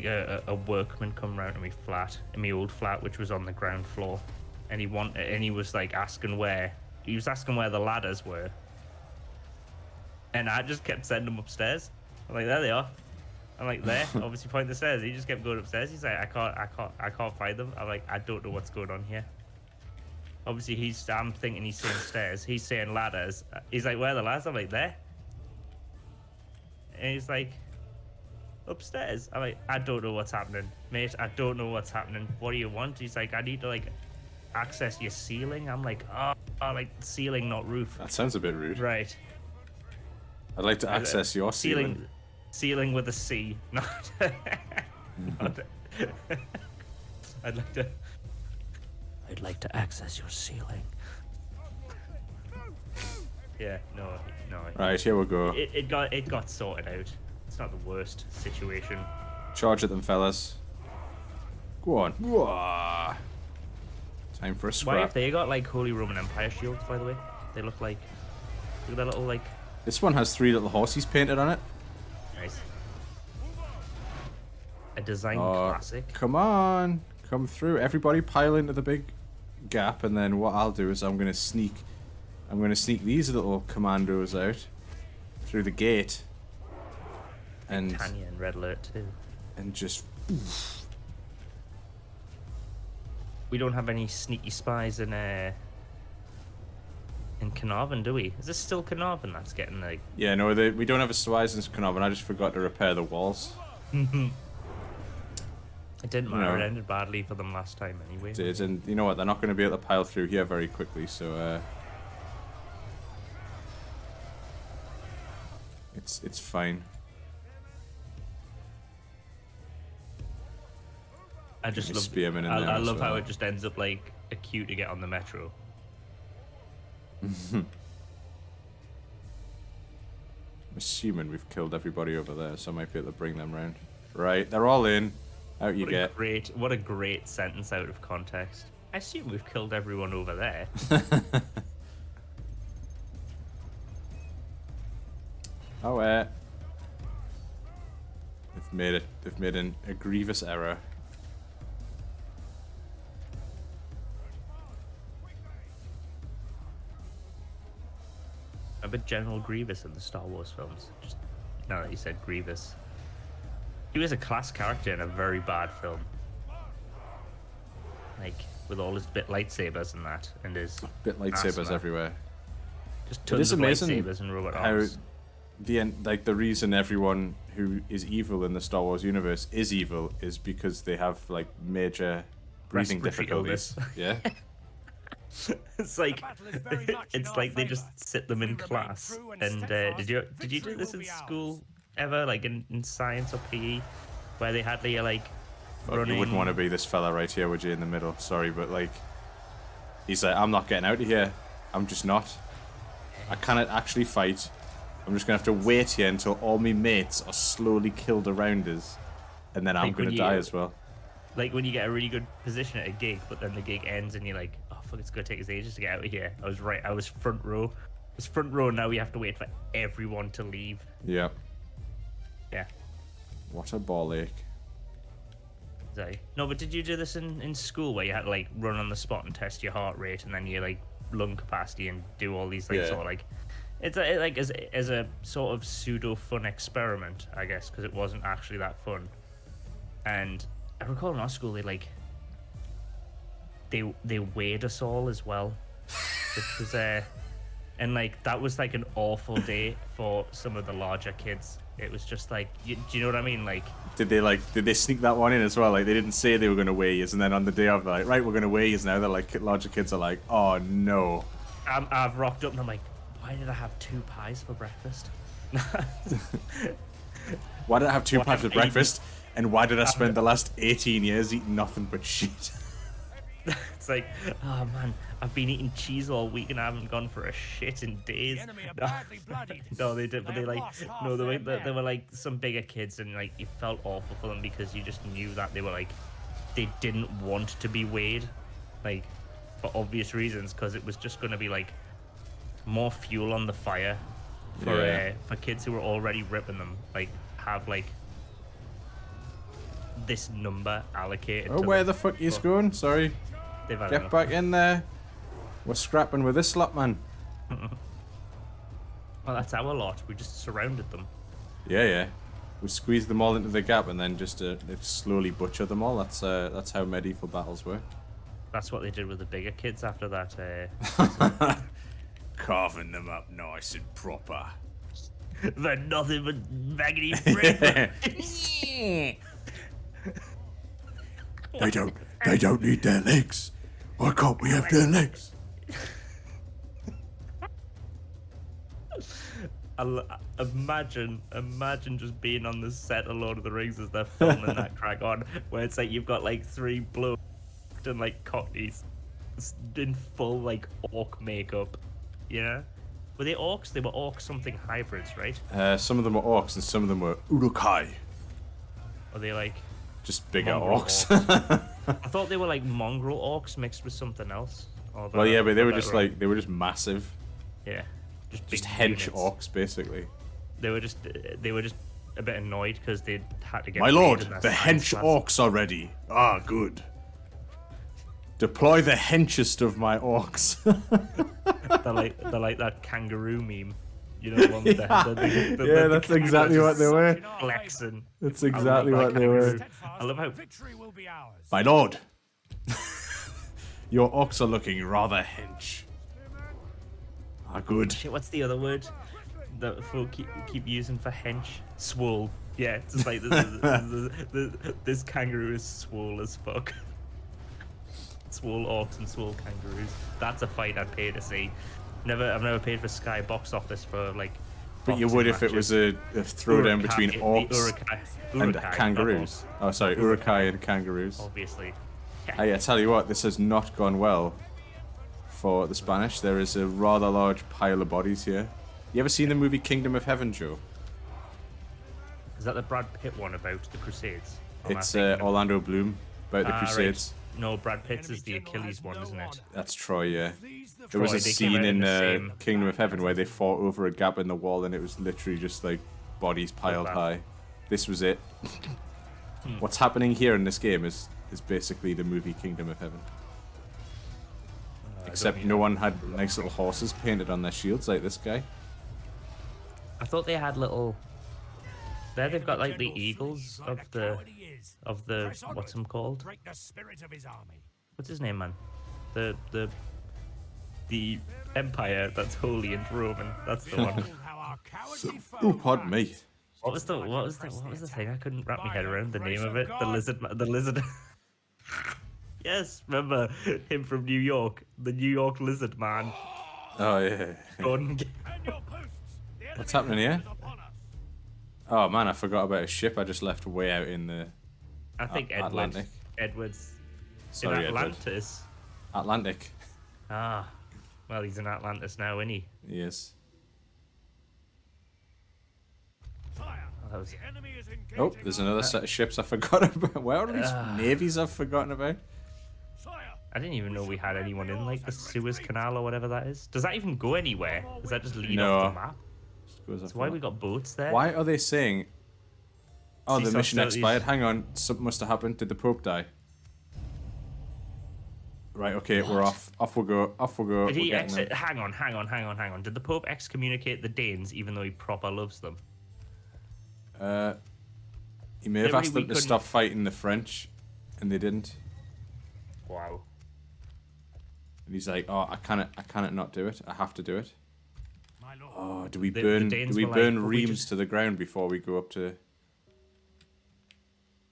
a workman come round to me flat, in my old flat, which was on the ground floor, and he was like asking where the ladders were, and I just kept sending him upstairs. I'm like, there they are. I'm like, there. Obviously, point the stairs. He just kept going upstairs. He's like, I can't find them. I'm like, I don't know what's going on here. Obviously, I'm thinking he's saying stairs. He's saying ladders. He's like, where are the ladders? I'm like, there. And he's like, upstairs. I'm like, I don't know what's happening, mate. I don't know what's happening. What do you want? He's like, I need to like access your ceiling. I'm like, oh, like ceiling, not roof. That sounds a bit rude. Right. I'd like to access your ceiling. Ceiling with a C, not. I'd like to access your ceiling. Yeah, no. Right, here we go. It got sorted out. It's not the worst situation. Charge at them, fellas. Go on. Whoa. Time for a Why scrap. have they got like Holy Roman Empire shields, by the way? They look at that little like. This one has 3 little horses painted on it. Nice. A design Oh, classic. come on. Come through. Everybody pile into the big gap, and then what I'll do is I'm gonna sneak these little commandos out through the gate. And Tanya and Red Alert too. and just We don't have any sneaky spies in Carnarvon, do we? Is this still Carnarvon that's getting like... yeah, no, we don't have a spies in Carnarvon. I just forgot to repair the walls. It didn't matter, No. it ended badly for them last time anyway. Did, and you know what? They're not going to be able to pile through here very quickly, so it's fine. I just Any love. spearmen in I, there I as love how well. it just ends up like a queue to get on the metro. I'm assuming we've killed everybody over there, so I might be able to bring them round. Right, they're all in. Out you get. What a great sentence out of context. I assume we've killed everyone over there. Oh, they've made it. They've made a grievous error. A bit General Grievous in the Star Wars films. Just now that you said Grievous. He was a class character in a very bad film. Like, with all his bit lightsabers and that, and his... Bit lightsabers asthma. everywhere. Just It tons is of amazing lightsabers and robot how arms. the reason everyone who is evil in the Star Wars universe is evil is because they have like major breathing Respiratory difficulties. Yeah. It's like battle is very much in it's our like they favour. just sit them If in we remain class. true and And steadfast, did you do victory this will in be school ours. ever? Like in science or PE, where they had the like But running. you wouldn't want to be this fella right here, would you, in the middle? Sorry, but like, he's like, I'm not getting out of here. I'm just not. I cannot actually fight. I'm just gonna have to wait here until all my mates are slowly killed around us, and then I'm Like when gonna you- die as well. Like when you get a really good position at a gig, but then the gig ends and you're like, oh fuck, it's gonna take us ages to get out of here. I was front row. I was front row. Now we have to wait for everyone to leave. Yeah. Yeah. What a ball ache. So, no, but did you do this in school where you had to like run on the spot and test your heart rate and then your like lung capacity and do all these like Yeah. sort of like it's like as a sort of pseudo fun experiment, I guess, because it wasn't actually that fun. And I recall in our school they weighed us all as well, which was and like that was like an awful day for some of the larger kids. It was just like, do you know what I mean? Like, Did they sneak that one in as well? Like they didn't say they were gonna weigh us, and then on the day of, they're like, right, we're gonna weigh us now. They're like, larger kids are like, oh no. I've rocked up and I'm like, why did I have 2 pies for breakfast? Why did I have 2 Why pies for did I eat- breakfast? And why did I spend the last 18 years eating nothing but shit? It's like, oh man, I've been eating cheese all week and I haven't gone for a shit in days. The enemy are No. badly bloodied. No, they did, but They they have like, lost half no, their they men. were like some bigger kids, and like you felt awful for them because you just knew that they were like, they didn't want to be weighed, like for obvious reasons, because it was just going to be like more fuel on the fire for kids who were already ripping them. Like have like this number allocated. Oh, to where them. the fuck is going? Sorry. They've had Get enough. back in there. We're scrapping with this lot, man. Well, that's our lot. We just surrounded them. Yeah. We squeeze them all into the gap and then just slowly butcher them all. That's how medieval battles work. That's what they did with the bigger kids after that. Carving them up nice and proper. They're nothing but maggoty bread. They don't need their legs. Why can't we have their legs? Imagine just being on the set of Lord of the Rings as they're filming that crack on, where it's like you've got like 3 blokes and like cockneys in full like orc makeup. Yeah, were they orcs? They were orc something hybrids, right? Some of them were orcs and some of them were urukai. Or they like Just bigger mongrel orcs. I thought they were like mongrel orcs mixed with something else. Well, yeah, but they were Or just better- like, they were just massive. yeah, Just big hench units. orcs, basically. They were just a bit annoyed because they had to get. My paid lord, in their the science hench class. orcs are ready. Ah, good. Deploy the henchest of my orcs. They're like that kangaroo meme. You know, the one with the Yeah, that's kangaroo exactly what they were. In our flexing. That's I love exactly that what they kangaroo. were. steadfast, I love how- victory will be ours. My lord, your orcs are looking rather hench. Ah, good. Shit, what's the other word that folk keep using for hench? Swole. Yeah, it's just like this kangaroo is swole as fuck. Swole orcs and swole kangaroos. That's a fight I'd pay to see. I've never paid for Sky box office for like But you boxing would if it was a throwdown between orcs and kangaroos. Oh, sorry, urukai and kangaroos. Obviously. Hey, I tell you what, this has not gone well for the Spanish. There is a rather large pile of bodies here. You ever seen the movie Kingdom of Heaven, Joe? Is that the Brad Pitt one about the Crusades? Or am I It's thinking of- Orlando Bloom about the Ah, Crusades. right. No, Brad Pitt's is the Achilles one, isn't it? That's Troy, yeah. These the There was Troy, a they came scene out in in the same- Kingdom of Heaven where they fought over a gap in the wall and it was literally just like bodies piled that. high. This was it. What's happening here in this game is basically the movie Kingdom of Heaven. Except no one had nice little horses painted on their shields like this guy. I thought they had little. There they've got like the eagles of the what's him called? Break the spirit of his army. What's his name, man? The empire that's holy and Roman. That's the one. How our cowardly foe Oh, pardon me. What was the thing? I couldn't wrap my head around the name of it. The lizard. Yes, remember him from New York, the New York lizard man. Oh, yeah. Gordon. And your posts. The What's enemy happening here? is upon us. Oh, man, I forgot about a ship I just left way out in the I think Atlantic. Edward's Sorry, in Edward. Atlantis. Atlantic. Ah, well, he's in Atlantis now, isn't he? Yes. Fire. That was- The enemy is engaging. Oh, there's another set of ships I forgot about. Where are these navies I've forgotten about? Fire. I didn't even know we had anyone in like the Suez Canal or whatever that is. Does that even go anywhere? Does that just lead No. off the map? Goes So why we got boats there? Why are they saying? Oh, the Cease mission hostilities. expired. Hang on, something must have happened. Did the Pope die? Right. Okay, we're off. Off we go. Off we go. Did We're he getting exit? them. Hang on. Did the Pope excommunicate the Danes even though he proper loves them? He may have Literally, asked we them to couldn't- stop fighting the French, and they didn't. Wow. And he's like, "Oh, I cannot not do it. I have to do it." My lord. Oh, do we The burn? Danes Do we were like, burn "But we reams just-" to the ground before we go up to?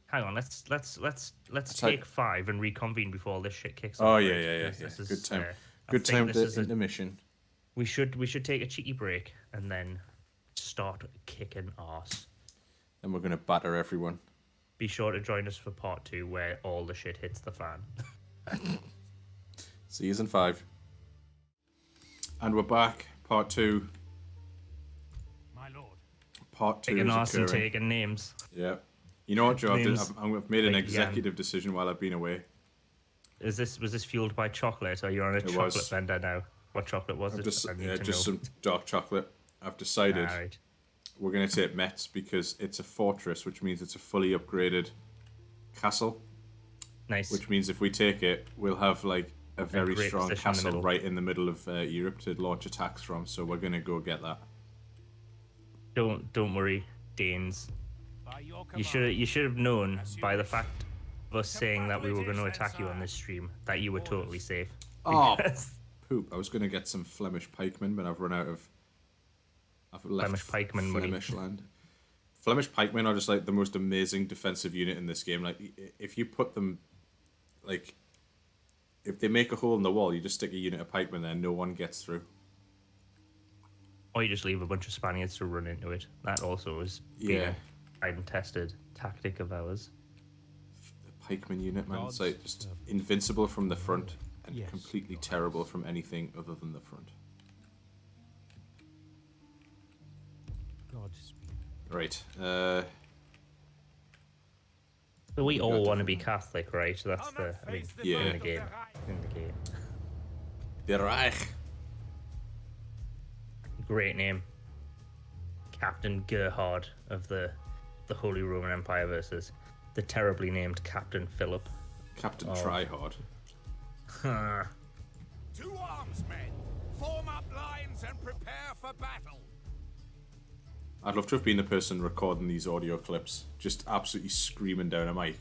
Hang on. Let's like- take 5 and reconvene before all this shit kicks Oh off. yeah, right? yeah, yeah. Because yeah. this is, Good time. I Good think time this to is a- intermission. We should take a cheeky break and then start kicking ass. Then we're gonna batter everyone. Be sure to join us for part 2 where all the shit hits the fan. Season 5. And we're back. Part 2. My lord. Part 2 Taking is ass and occurring. taking names. Yeah. You know what, Joe? Names I've made an like executive decision while I've been away. Was this fueled by chocolate? Or you're on a chocolate was. bender now? What chocolate was it? Just, I need yeah, to just know. some dark chocolate. I've decided Alright. we're going to take Metz because it's a fortress, which means it's a fully upgraded castle. Nice. Which means if we take it, we'll have like a very great strong position in the castle middle. right in the middle of Europe to launch attacks from. So we're going to go get that. Don't worry, Danes. By your You command. should have known by the fact of us saying that we were going to attack you on this stream that you were totally safe. Oh, Because poop. I was going to get some Flemish pikemen, but I've run out of... I've left Flemish pikemen money. Flemish land. Flemish pikemen are just like the most amazing defensive unit in this game. Like, if you put them... Like, if they make a hole in the wall, you just stick a unit of pikemen there, no one gets through. Or you just leave a bunch of Spaniards to run into it. That also is being Yeah. a tried and tested tactic of ours. The pikeman unit, man, it's God's like just servant. invincible from the front and Yes. completely terrible from anything other than the front. Godspeed. Right. So we all got want to be Catholic, right? That's the I mean, Yeah. in the game. In the game. Der Reich. Great name. Captain Gerhard of the Holy Roman Empire versus the terribly named Captain Philip. Captain Oh. Tryhard. Huh. To arms, men. Form up lines and prepare for battle. I'd love to have been the person recording these audio clips, just absolutely screaming down a mic.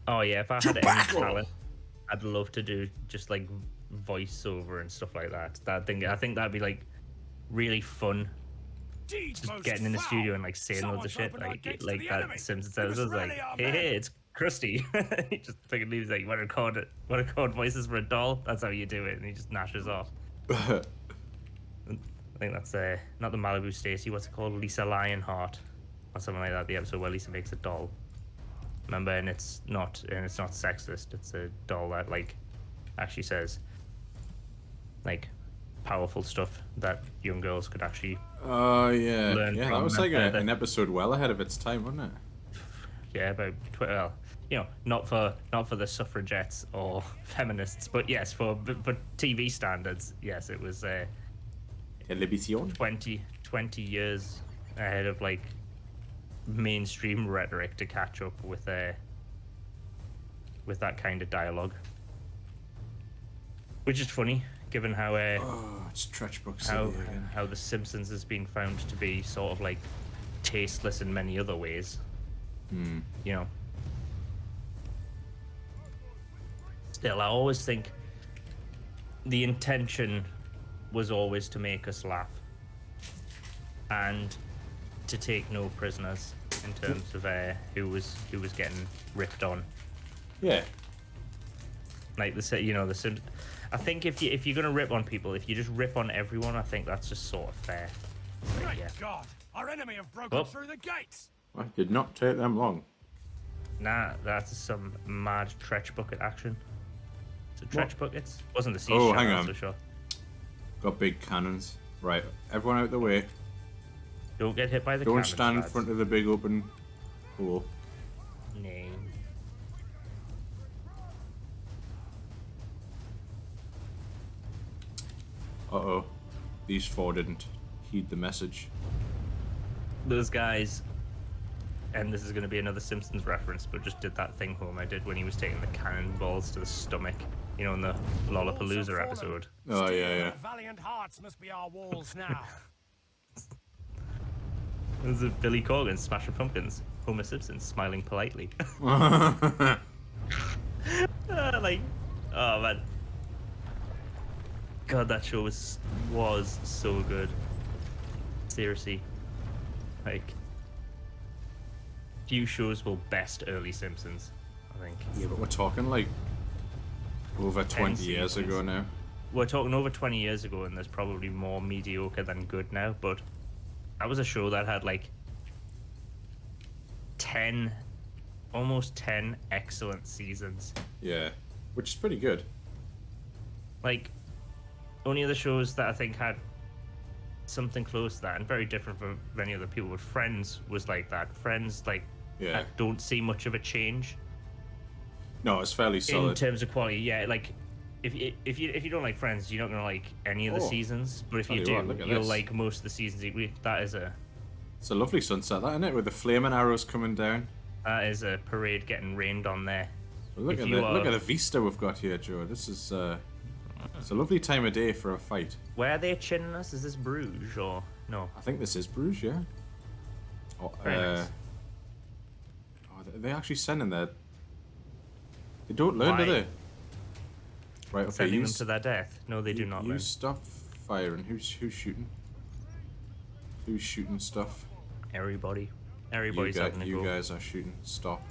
Oh yeah, if I had any battle! talent, I'd love to do just like voiceover and stuff like that. I think that'd be like really fun. Deeds Just most getting in the foul. studio and like saying all the Someone's shit opened our like gates to like the that enemy. Simpsons We must episode like rally our hey men. hey it's Krusty. He just fucking leaves like want to record voices for a doll. That's how you do it, and he just gnashes off. I think that's not the Malibu Stacy. What's it called? Lisa Lionheart, or something like that. The episode where Lisa makes a doll. Remember, and it's not sexist. It's a doll that like actually says like powerful stuff that young girls could actually. Oh yeah, Learn yeah. That from was like the- an episode well ahead of its time, wasn't it? Yeah, about well, not for the suffragettes or feminists, but yes, for TV standards, yes, it was Television. 20 years ahead of like mainstream rhetoric to catch up with that kind of dialogue, which is funny given how Oh, it's Trashbook City again. how The Simpsons has been found to be sort of like tasteless in many other ways. You know. Still, I always think the intention was always to make us laugh and to take no prisoners in terms of who was getting ripped on. Yeah. Like the I think if you're gonna rip on people, if you just rip on everyone, I think that's just sort of fair. Like, Great yeah. God! Our enemy have broken Oh. through the gates! Well, it did not take them long. Nah, that's some mad trench bucket action. So trench buckets wasn't the sea Oh, shell, hang that's on. for sure. Got big cannons. Right, everyone out the way. Don't get hit by the Don't cannons, stand in lads. front of the big open hole. Nay. Uh-oh. These four didn't heed the message. Those guys, and this is going to be another Simpsons reference, but just did that thing Homer did when he was taking the cannonballs to the stomach, in the Lollapalooza episode. Oh, Steel yeah, yeah. and valiant hearts must be our walls now. This is Billy Corgan, Smashing Pumpkins, Homer Simpson smiling politely. Like, oh man. God, that show was so good. Seriously. Like, few shows will best early Simpsons, I think. Yeah, but we're talking like over 20 years seasons. ago now. We're talking over 20 years ago, and there's probably more mediocre than good now, but that was a show that had like almost 10 excellent seasons. Yeah, which is pretty good. Like, only other shows that I think had something close to that, and very different from many other people, but Friends was like that. Friends, like, Yeah. I don't see much of a change No, it's fairly in solid. terms of quality. Yeah, like, if you don't like Friends, you're not gonna like any of the Oh, seasons. But if tell you you do, what, look at you'll this. like most of the seasons. That is a It's a lovely sunset, that, isn't it? With the flaming arrows coming down. parade getting rained on there. But look If at you look are- at the vista we've got here, Joe. This is it's a lovely time of day for a fight. Where are they chinning us? Is this Bruges or no? I think this is Bruges, yeah. Oh, Very nice. They actually sending that. They don't learn, do Why? they? Right, okay. Sending them use- to their death? No, they do not. You learn. stop firing. Who's shooting? Who's shooting stuff? Everybody's You having a go. guys are shooting. Stop.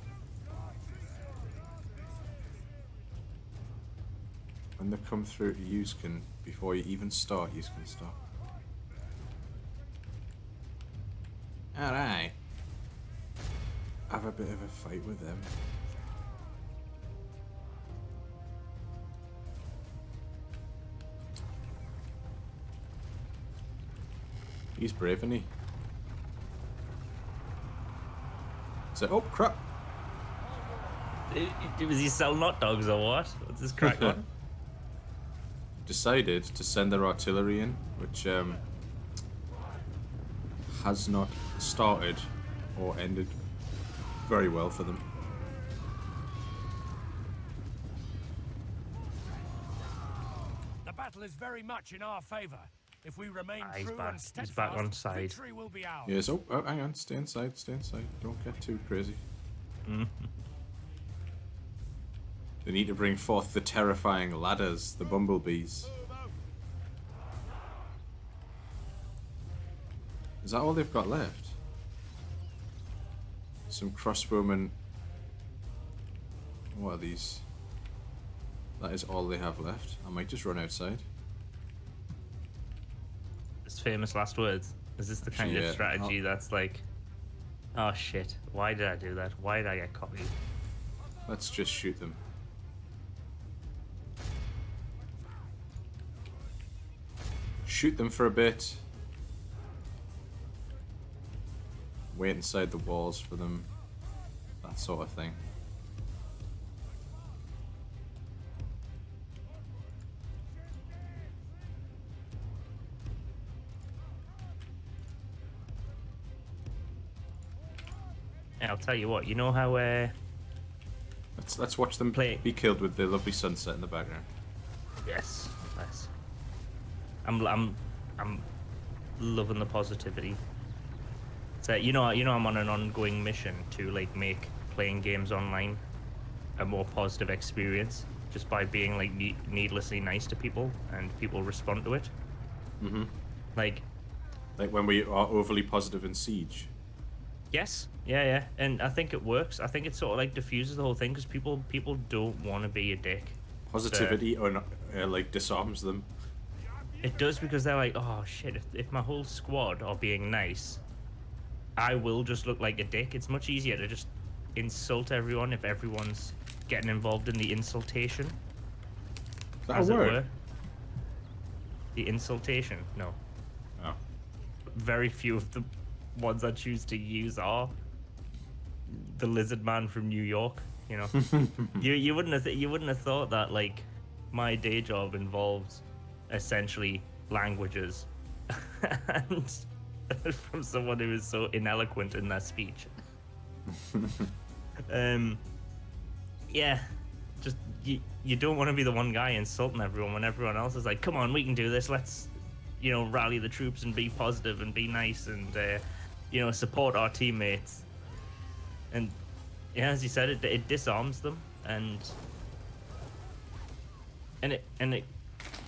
When they come through, you can, before you even start, you can stop. Alright. Have a bit of a fight with them. He's brave, isn't he? So, oh crap! Was he selling hot dogs or what? What's this crack on? Decided to send their artillery in, which has not started or ended very well for them. The battle is very much in our favor. If we remain He's true back. and He's steadfast, back on side. victory will be ours. Yes. Oh, hang on. Stay inside. Stay inside. Don't get too crazy. They need to bring forth the terrifying ladders, the bumblebees. Is that all they've got left? Some crossbowmen. What are these? That is all they have left. I might just run outside. There's famous last words? Is this the kind Yeah. of strategy that's like, oh shit, why did I do that? Why did I get copied? Let's just shoot them. Shoot them for a bit. Wait inside the walls for them. That sort of thing. Yeah, I'll tell you what. You know how Let's watch them Play. be killed with the lovely sunset in the background. yes, yes. I'm loving the positivity. So you know I'm on an ongoing mission to like make playing games online a more positive experience just by being like needlessly nice to people and people respond to it. Mm-hmm. Like when we are overly positive in Siege. yes, yeah, and I think it works. I think it sort of like diffuses the whole thing because people don't want to be a dick. Positivity like disarms them. It does because they're like, oh shit, if my whole squad are being nice, I will just look like a dick. It's much easier to just insult everyone if everyone's getting involved in the insultation. Is that As a it word? were. The insultation, no. Oh. Very few of the ones I choose to use are the lizard man from New York, you know. you wouldn't have thought that like my day job involves essentially languages and from someone who is so ineloquent in their speech. Yeah, just you don't want to be the one guy insulting everyone when everyone else is like, come on, we can do this, let's rally the troops and be positive and be nice and support our teammates. And yeah, as you said, it disarms them and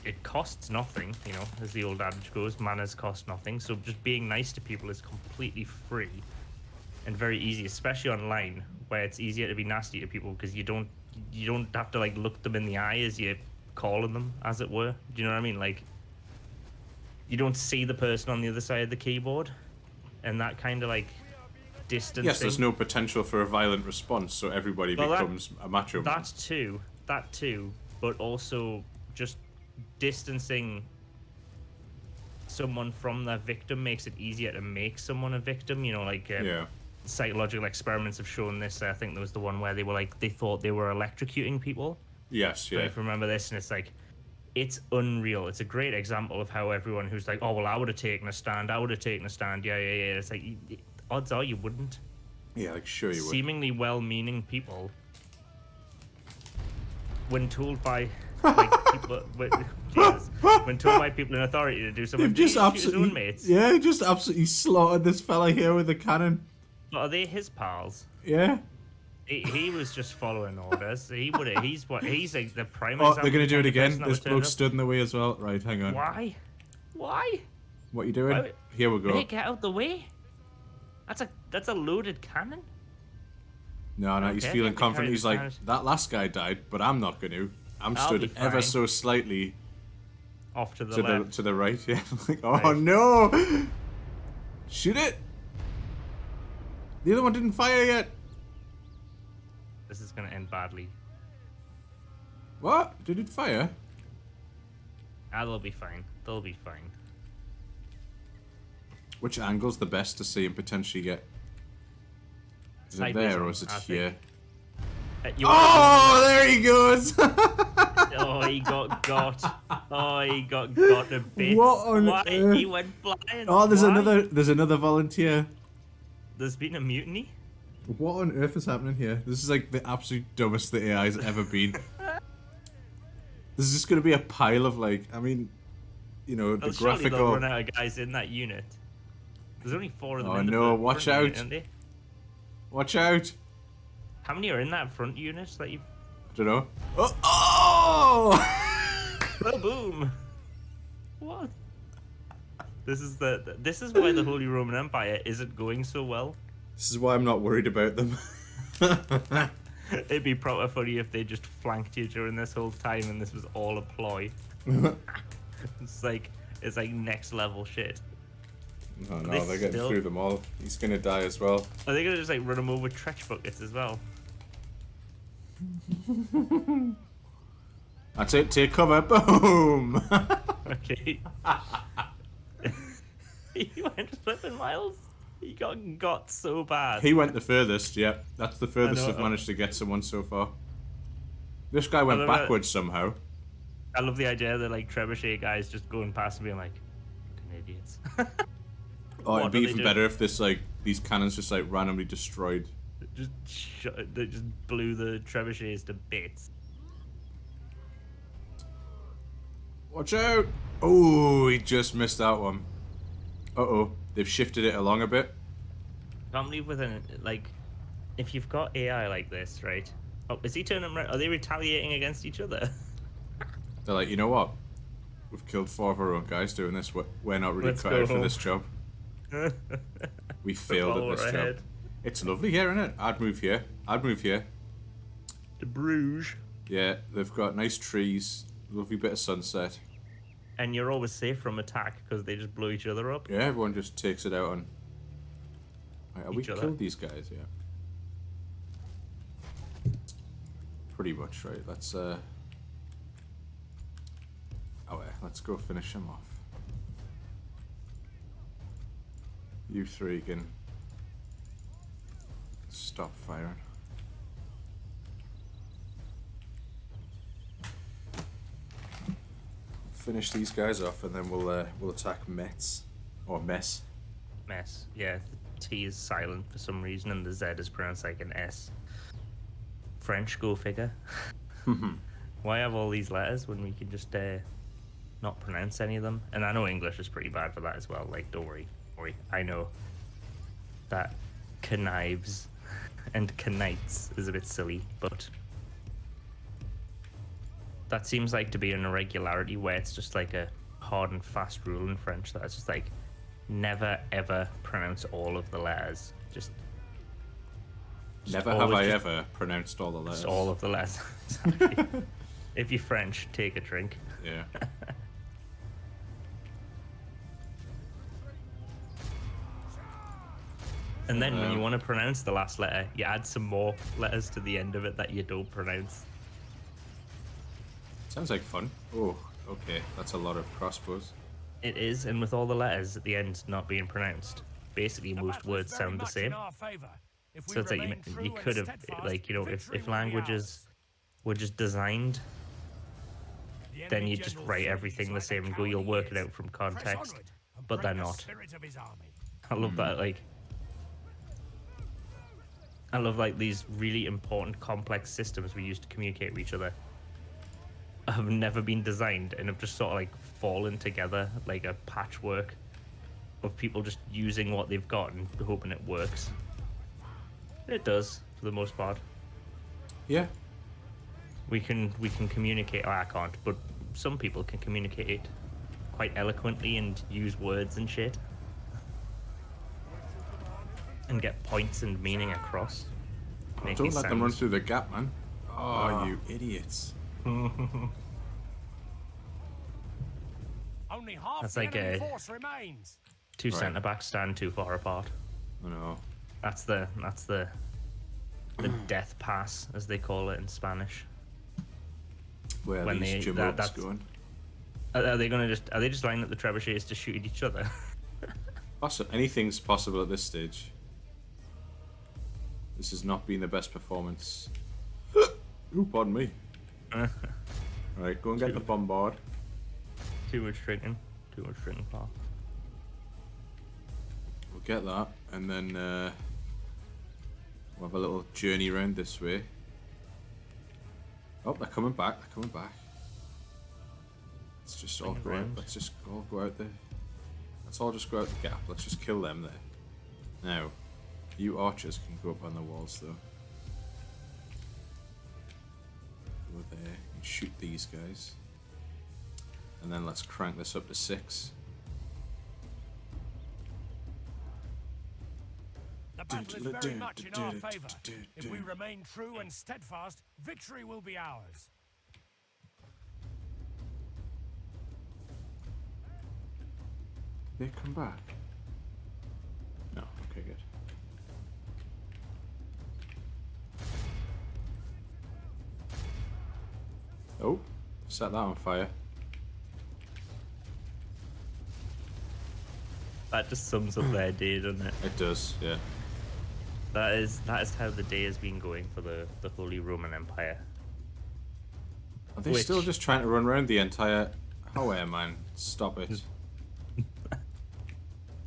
it costs nothing, as the old adage goes, manners cost nothing. So just being nice to people is completely free and very easy, especially online, where it's easier to be nasty to people because you don't have to like look them in the eye as you're calling them, as it were. Do you know what I mean? Like, you don't see the person on the other side of the keyboard, and that kind of like distancing. Yes, there's no potential for a violent response, so everybody becomes a macho man. That too, but also just distancing someone from their victim makes it easier to make someone a victim. Psychological experiments have shown this. I think there was the one where they thought they were electrocuting people. Yes, yeah. If you remember this, and it's like, it's unreal. It's a great example of how everyone who's like, oh well, I would have taken a stand. Yeah. It's like, odds are you wouldn't. Yeah, like sure you would. Seemingly well-meaning people, when told by like people, when told by people in authority to do something, just absolutely, mates. yeah, just absolutely slaughtered this fella here with a cannon. But are they his pals? Yeah. He was just following orders. He's like the prime Oh, example. they're gonna do it of the again. person that This would turn bloke up. stood in the way as well. Right, hang on. Why? What you doing? Why- Here we go. Hey, get out the way. That's a loaded cannon. No, he's Okay, feeling get the confident. He's like, characters. that last guy died, but I'm not going to. I'm I'll stood be ever fine. so slightly Off to the to left. the right. Yeah. Like, oh Right. no! Shoot it! The other one didn't fire yet. This is gonna end badly. What? Did it fire? They'll be fine. They'll be fine. Which angle's the best to see and potentially get? Is it Sideways there or on, is it I here? think. Oh, there he goes! Oh, he got got. Oh, he got to bits. What on Why? earth? He went flying. Oh, there's Why? another volunteer. There's been a mutiny. What on earth is happening here? This is like the absolute dumbest the AI's ever been. This is just gonna be a pile of like, I mean, the Surely they'll graphical. run out of guys in that unit. There's only 4 of them. Oh, in the no, front watch unit, out. aren't they? Watch out! How many are in that front unit that you've? I don't know. Oh! Oh, boom! What? This is why the Holy Roman Empire isn't going so well. This is why I'm not worried about them. It'd be proper funny if they just flanked you during this whole time and this was all a ploy. It's like, It's like next level shit. Oh no, They they're getting still- through them all. He's gonna die as well. Are they gonna just like run him over with trench buckets as well? That's it, take cover, boom! Okay. He went flipping miles. He got so bad. He went the furthest, yeah. That's the furthest know. I've managed to get someone so far. This guy went love that- backwards somehow. I love the idea that like trebuchet guys just going past and being like, fucking idiots. Oh, What it'd be do they even do? better if this like these cannons just like randomly destroyed. They just blew the trebuchets to bits. Watch out! Oh, he just missed that one. Uh-oh, they've shifted it along a bit. Can't believe with an like, if you've got AI like this, right? Oh, is he turning them around? Are they retaliating against each other? They're like, you know what? We've killed 4 of our own guys doing this. We're not really Let's cut go out for home." this job. We failed follow at this job. ahead. It's lovely here, isn't it? I'd move here. I'd move here. To Bruges. Yeah, they've got nice trees, lovely bit of sunset. And you're always safe from attack because they just blow each other up. Yeah, everyone just takes it out on. Right, we Each other. killed these guys, yeah. Pretty much, right? Let's oh yeah, let's go finish them off. You 3 can stop firing. Finish these guys off, and then we'll attack Metz or Mess. Mess. Yeah, the T is silent for some reason and the Z is pronounced like an S. French, go figure. Why have all these letters when we can just not pronounce any of them? And I know English is pretty bad for that as well. Like, don't worry. I know that connives and knights is a bit silly, but that seems like to be an irregularity where it's just like a hard and fast rule in French that it's just like never ever pronounce all of the letters. Just Never have always I just- ever pronounced all the letters. just all of the letters. Exactly. If you're French, take a drink. Yeah. And then when you want to pronounce the last letter, you add some more letters to the end of it that you don't pronounce. Sounds like fun. Oh, okay. That's a lot of crossbows. It is, and with all the letters at the end not being pronounced, basically most words sound the same. So it's like you could have, like, you know, if languages were just designed, then you just write everything the same and go, you'll work it out from context. But they're not. I love that, like, I love like these really important complex systems we use to communicate with each other have never been designed and have just sort of like fallen together like a patchwork of people just using what they've got and hoping it works. It does for the most part. Yeah. We can communicate. Oh, I can't, but some people can communicate it quite eloquently and use words and shit and get points and meaning across. Don't let them run through the gap, man. Oh, you idiots. Only half That's the like enemy a- force remains. Two Right. centre backs stand too far apart. Oh no. That's the death pass, as they call it in Spanish. Where are When these they- gym that- ropes that's- going? Are they just lining up the trebuchets to shoot at each other? Anything's possible at this stage. This has not been the best performance. Ooh, pardon me. Right, go and get the bombard. Too much drinking, Paul. We'll get that, and then we'll have a little journey around this way. Oh, they're coming back. They're coming back. Let's just all Bring it go out. round. Let's just all go out there. Let's all just go out the gap. Let's just kill them there. Now, you archers can go up on the walls though. Go there and shoot these guys. And then let's crank this up to 6. The battle is very much in our favour. If we remain true and steadfast, victory will be ours. They come back. No, okay, good. Oh, set that on fire. That just sums up their day, doesn't it? It does, yeah. That is how the day has been going for the Holy Roman Empire. Are they still just trying to run around the entire... Oh, yeah, man. Stop it.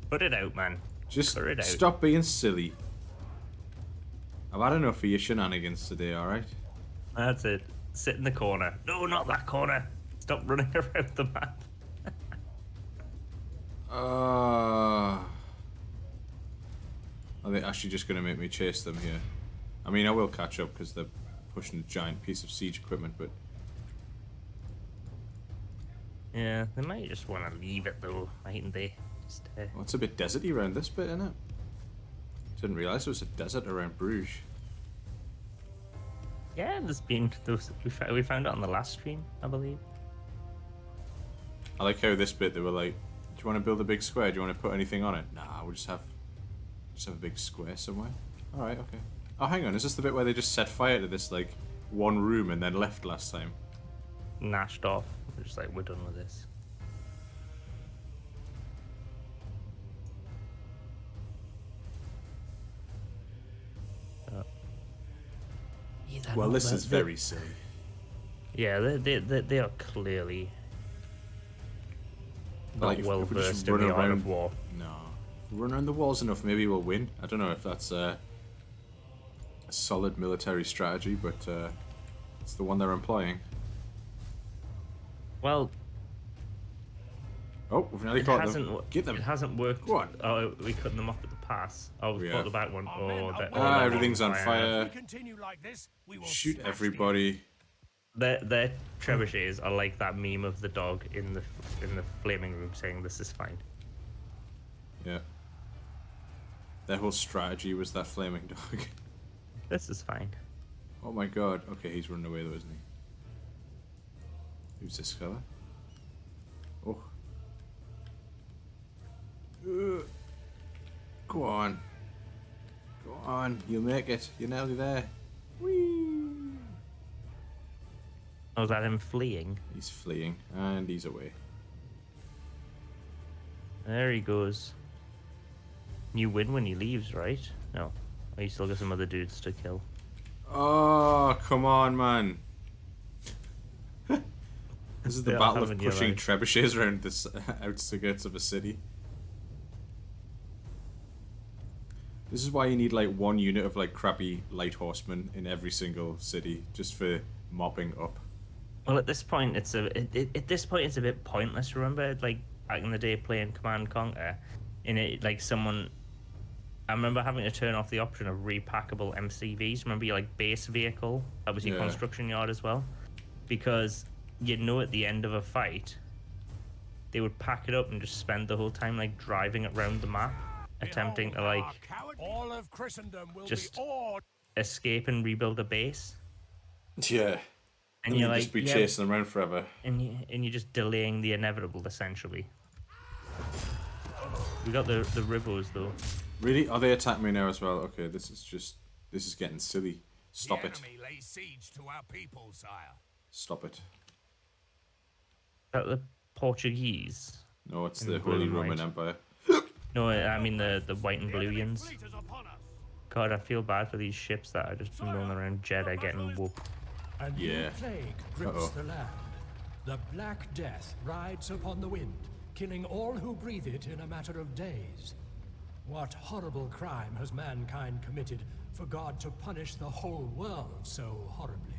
Put it out, man. Just Put it out. stop being silly. I've had enough of your shenanigans today, alright? That's it. Sit in the corner. No, not that corner. Stop running around the map. Are they actually just going to make me chase them here? I mean, I will catch up because they're pushing a giant piece of siege equipment, but... Yeah, they might just want to leave it though, mightn't they? Just, Well, it's a bit deserty around this bit, isn't it? Didn't realise there was a desert around Bruges. yeah, there's been those. We found it on the last stream, I believe. I like how this bit they were like, do you want to build a big square? Do you want to put anything on it? Nah, we'll just have a big square somewhere. Alright, okay. Oh, hang on, is this the bit where they just set fire to this, like, one room and then left last time? Gnashed off. We're just like, we're done with this. Well, this is very silly. Yeah, they are clearly not Like, if well we just versed in run the art around- of war. No. If we run around the walls enough, maybe we'll win. I don't know if that's a solid military strategy, but it's the one they're employing. Well, Oh, we've nearly it caught hasn't. them. Get them. It hasn't worked. Go on. Oh, we cut them off at the pass. Oh, we Yeah. caught the back one. Our men Oh, are that. well oh, that everything's on If fire. we continue like this, we will Shoot smash the everybody. Their trebuchets are like that meme of the dog in the flaming room saying, "This is fine." Yeah. Their whole strategy was that flaming dog. This is fine. Oh my god. Okay, he's running away though, isn't he? Who's this fella? Oh. Go on. Go on. You'll make it. You're nearly there. Whee! Oh, is that him fleeing? He's fleeing. And he's away. There he goes. You win when he leaves, right? No. Oh, you still got some other dudes to kill. Oh, come on, man. This is the They are battle of having your pushing life. trebuchets around the outskirts of a city. This is why you need like one unit of like crappy light horsemen in every single city, just for mopping up. Well, at this point, it's a bit pointless. Remember, like back in the day, playing Command and Conquer, in it, like someone. I remember having to turn off the option of repackable MCVs. Remember your like base vehicle? That was your Yeah. construction yard as well, because you know at the end of a fight, they would pack it up and just spend the whole time like driving it around the map, attempting to like all of Christendom will just- be awed. escape and rebuild a base. Yeah. And you'd you're like, just be yeah, chasing them around forever. and you're just delaying the inevitable essentially. We got the ribos though. Really? Are they attacking me now as well? Okay, this is getting silly. Stop the it. enemy lays siege to our people, sire. Stop it. Is that the Portuguese? No, it's In the blue Holy and Roman white. Empire. No, I mean the white and The blue enemy yins. fleet is upon us. God, I feel bad for these ships that are just rolling around Jeddah getting whooped. A Yeah. new plague grips Uh-oh. the land. The Black Death rides upon the wind, killing all who breathe it in a matter of days. What horrible crime has mankind committed for God to punish the whole world so horribly?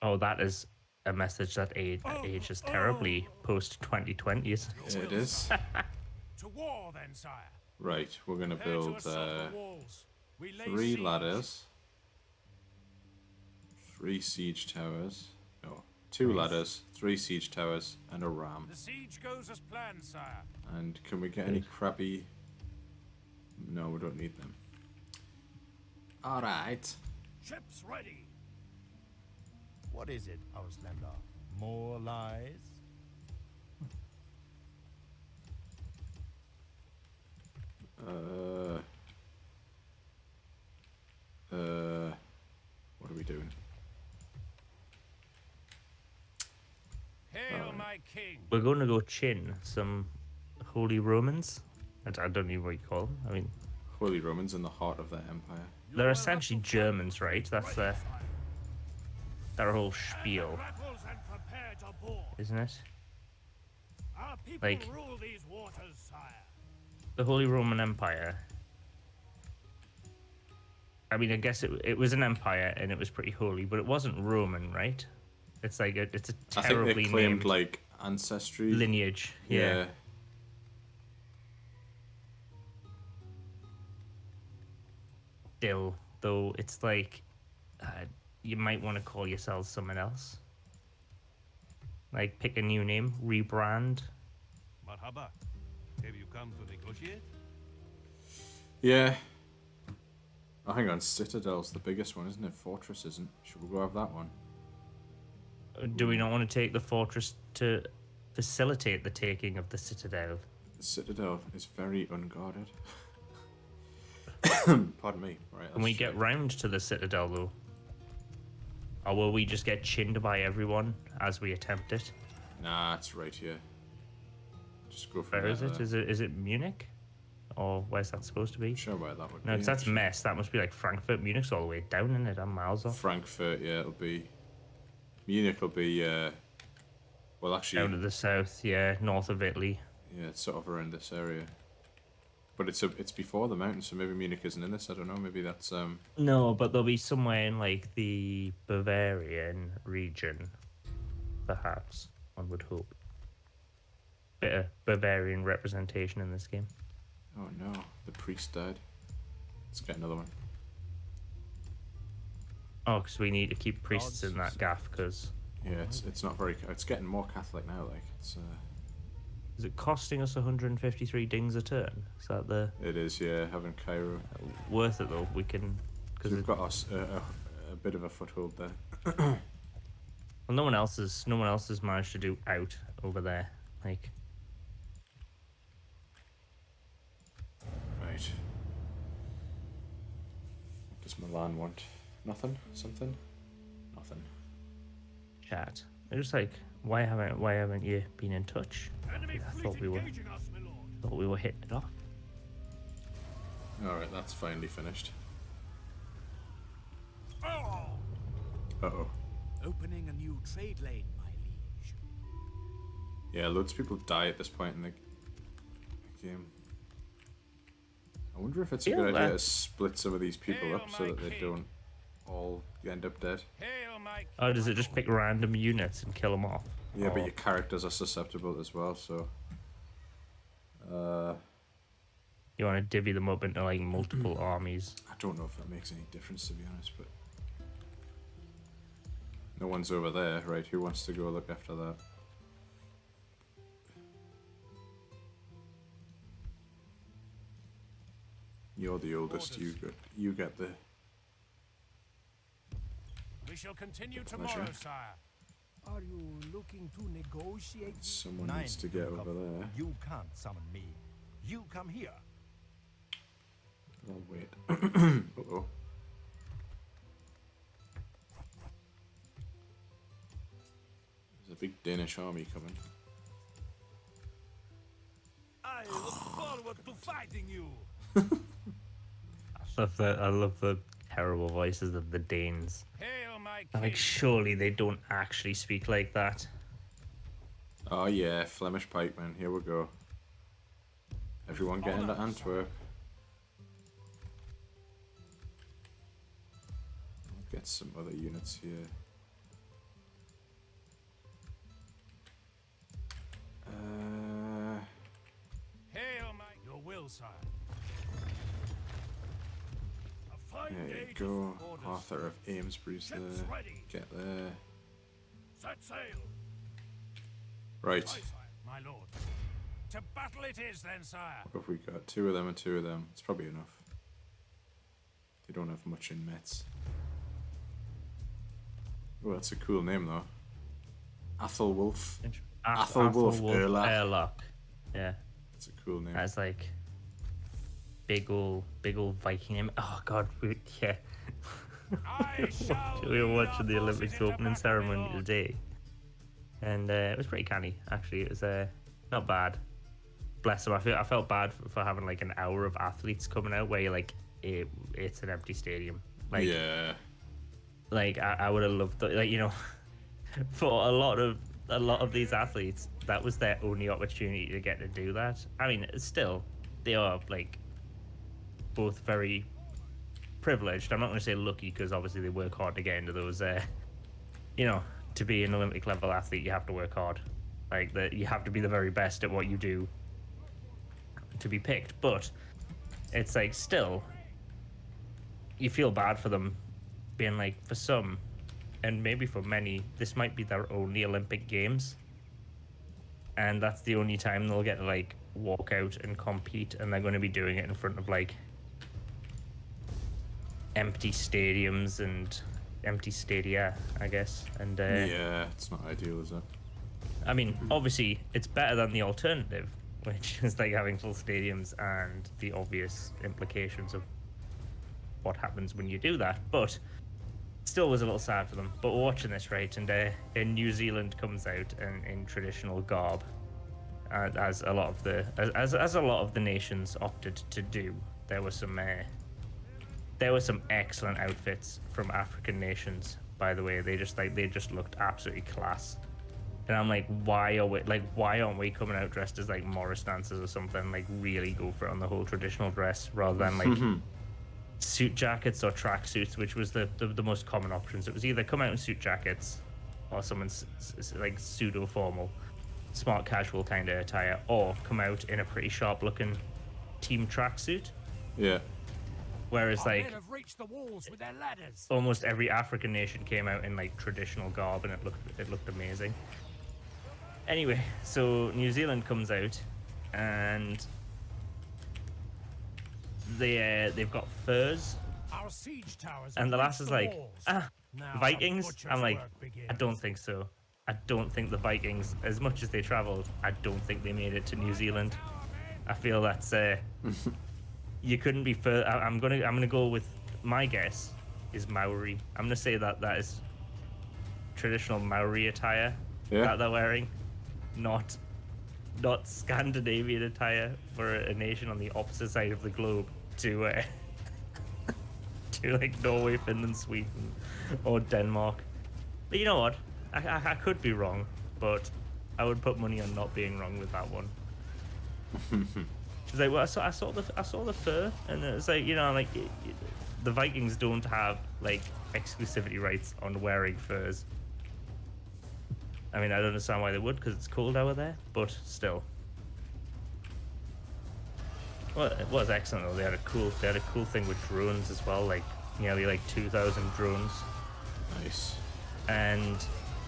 Oh, that is a message that ages terribly post 2020. It is. To war, then, sire. Right, we're gonna Prepare to build assault the walls. We lay 3 siege. ladders, 3 siege towers. No, 2 ladders, 3 siege towers, and a ram. The siege goes as planned, sire. And can we get any crappy? No, we don't need them. All right. Ships ready. What is it, Ausländer? More lies? What are we doing? Hail, my king! We're going to go chin some Holy Romans. I don't even know what you call them. I mean, Holy Romans in the heart of their empire. they're essentially Germans, right? That's their whole spiel, isn't it? Our people Like- rule these waters, sire. The Holy Roman Empire. I mean, I guess it was an empire and it was pretty holy, but it wasn't Roman, right? It's like it's a I think terribly they claimed named like ancestry. lineage. Yeah. Still, though, it's like you might want to call yourselves someone else. Like, pick a new name, rebrand. Marhaba. Have you come to negotiate? Yeah. Oh, hang on. Citadel's the biggest one, isn't it? Fortress isn't. Should we go have that one? Do we not want to take the fortress to facilitate the taking of the citadel? The Citadel is very unguarded. Pardon me. Right. Can we let's get check. round to the citadel, though? Or will we just get chinned by everyone as we attempt it? Nah, it's right here. Just go from Where is there it? to Is it Munich? Or where's that supposed to be? there. Sure where that would No, be. 'cause that's actually. Metz. That must be like Frankfurt. Munich's all the way down, isn't it? I'm miles off. Frankfurt, yeah, it'll be. Munich will be. Well, actually, Down to the south, yeah, north of Italy. yeah, it's sort of around this area. But it's before the mountains, so maybe Munich isn't in this. I don't know. Maybe that's No, but they'll be somewhere in like the Bavarian region, perhaps. One would hope. Bit of Bavarian representation in this game. Oh no, the priest died. Let's get another one. Oh, because we need to keep priests in that gaff. Because Yeah, it's not very. It's getting more Catholic now. Like it's. is it costing us 153 dings a turn? Is that the It is, yeah. Having Cairo, worth it though? We can because we've got us a bit of a foothold there. well, no one else has managed to do out over there. Like Right. What does Milan want? Nothing? Something? Nothing. chat. They're just like, why haven't you been in touch? Enemy I fleet thought we were engaging us, my lord. thought we were hitting it off. Alright, that's finally finished. Oh! Uh-oh. Opening a new trade lane, my liege. Yeah, loads of people die at this point in the game. I wonder if it's a Yeah, good idea to that- split some of these people Hail up so my that they king. don't all end up dead. Hail, my Oh, does it just pick random units and kill them off? Yeah, but Or- your characters are susceptible as well, so... You want to divvy them up into like multiple armies. I don't know if that makes any difference, to be honest, but... No one's over there, right? Who wants to go look after that? You're the oldest, you get the... We shall continue Pleasure. tomorrow, sire. Are you looking to negotiate? Someone Nine, needs to get Duke of- over there. You can't summon me. You come here. I'll wait. Uh-oh. There's a big Danish army coming. I look forward to fighting you. I love the terrible voices of the Danes. Hail, my king. Like, surely they don't actually speak like that. Oh yeah, Flemish pikemen, here we go. Everyone get into Antwerp. I'll get some other units here. Hail, my... Your will, sire. A fine There day you to go. support us. Arthur of Amesbury's there. Ships ready. Get there. Set sail. Right. Aye, sire, my lord. To battle it is then, sire. What have we got? Two of them and two of them. It's probably enough. They don't have much in Metz. Oh, that's a cool name though. Athelwulf. Athelwulf Erlach. Erlach. Yeah, That's a cool name. that's like big old Viking name. Oh God, yeah. I shall We were lead watching our the forces Olympics into opening battle, ceremony my lord. today, and it was pretty canny. Actually, it was not bad. Bless them. I felt bad for having like an hour of athletes coming out where you're like it's an empty stadium. Like Yeah. I would have loved like for a lot of these athletes that was their only opportunity to get to do that. I mean, still they are like both very privileged. I'm not going to say lucky because obviously they work hard to get into those. To be an Olympic level athlete, you have to work hard. Like that, you have to be the very best at what you do to be picked. But it's like still, you feel bad for them, being like for some, and maybe for many, this might be their only Olympic Games, and that's the only time they'll get to like walk out and compete, and they're going to be doing it in front of like empty stadiums and empty stadia, I guess. And Yeah, it's not ideal, is it? I mean, obviously, it's better than the alternative, which is like having full stadiums and the obvious implications of what happens when you do that. But still was a little sad for them. But we're watching this, right? And New Zealand comes out in traditional garb, as a lot of the nations opted to do. There were some excellent outfits from African nations. By the way, they just looked absolutely class. And I'm like, why aren't we coming out dressed as like Morris dancers or something? Like, really go for it on the whole traditional dress rather than like suit jackets or track suits, which was the most common options. It was either come out in suit jackets or someone's like pseudo formal, smart casual kind of attire, or come out in a pretty sharp looking team tracksuit. Yeah. Whereas Our like men have reached the walls with their ladders. almost every African nation came out in like traditional garb, and it looked amazing. Anyway, so New Zealand comes out, and they've got furs, Our siege towers and have the lass reached is the like, walls. Now the Vikings. butcher's I'm like, work begins. I don't think so. I don't think the Vikings, as much as they travelled, I don't think they made it to New Zealand. I feel that's you couldn't be fur. I'm gonna go with my guess is Maori. I'm gonna say that is traditional Maori attire that they're wearing, not Scandinavian attire for a nation on the opposite side of the globe to to like Norway, Finland, Sweden, or Denmark. But you know what? I could be wrong, but I would put money on not being wrong with that one. She's like, well, I saw the fur, and it's like, like the Vikings don't have like exclusivity rights on wearing furs. I mean, I don't understand why they would, because it's cold out there, but still. Well, it was excellent though. They had a cool thing with drones as well, like nearly like 2,000 drones. Nice. And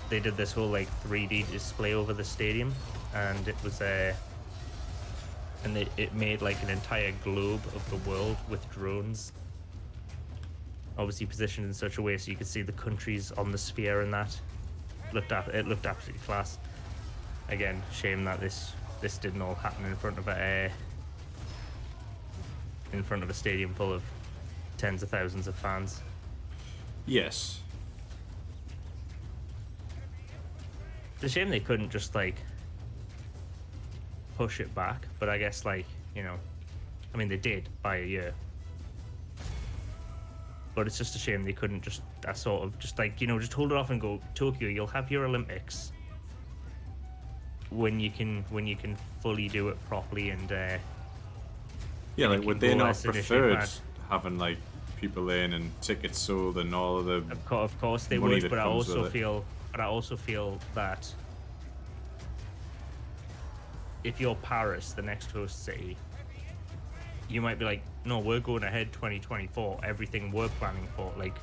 they did this whole like 3D display over the stadium, and it was it made like an entire globe of the world with drones, obviously positioned in such a way so you could see the countries on the sphere, and that looked absolutely class. Again, shame that this didn't all happen in front of a stadium full of tens of thousands of fans. Yes. It's a shame they couldn't just like push it back, but I guess like, I mean, they did by a year. But it's just a shame they couldn't just sort of just like, just hold it off and go, Tokyo, you'll have your Olympics when you can fully do it properly, and Yeah, like would they go not less initially preferred mad. having like people in and tickets sold and all of the Of course they money would, that but I comes also with it? feel that if you're Paris, the next host city, you might be like, no, we're going ahead 2024. Everything we're planning for, like,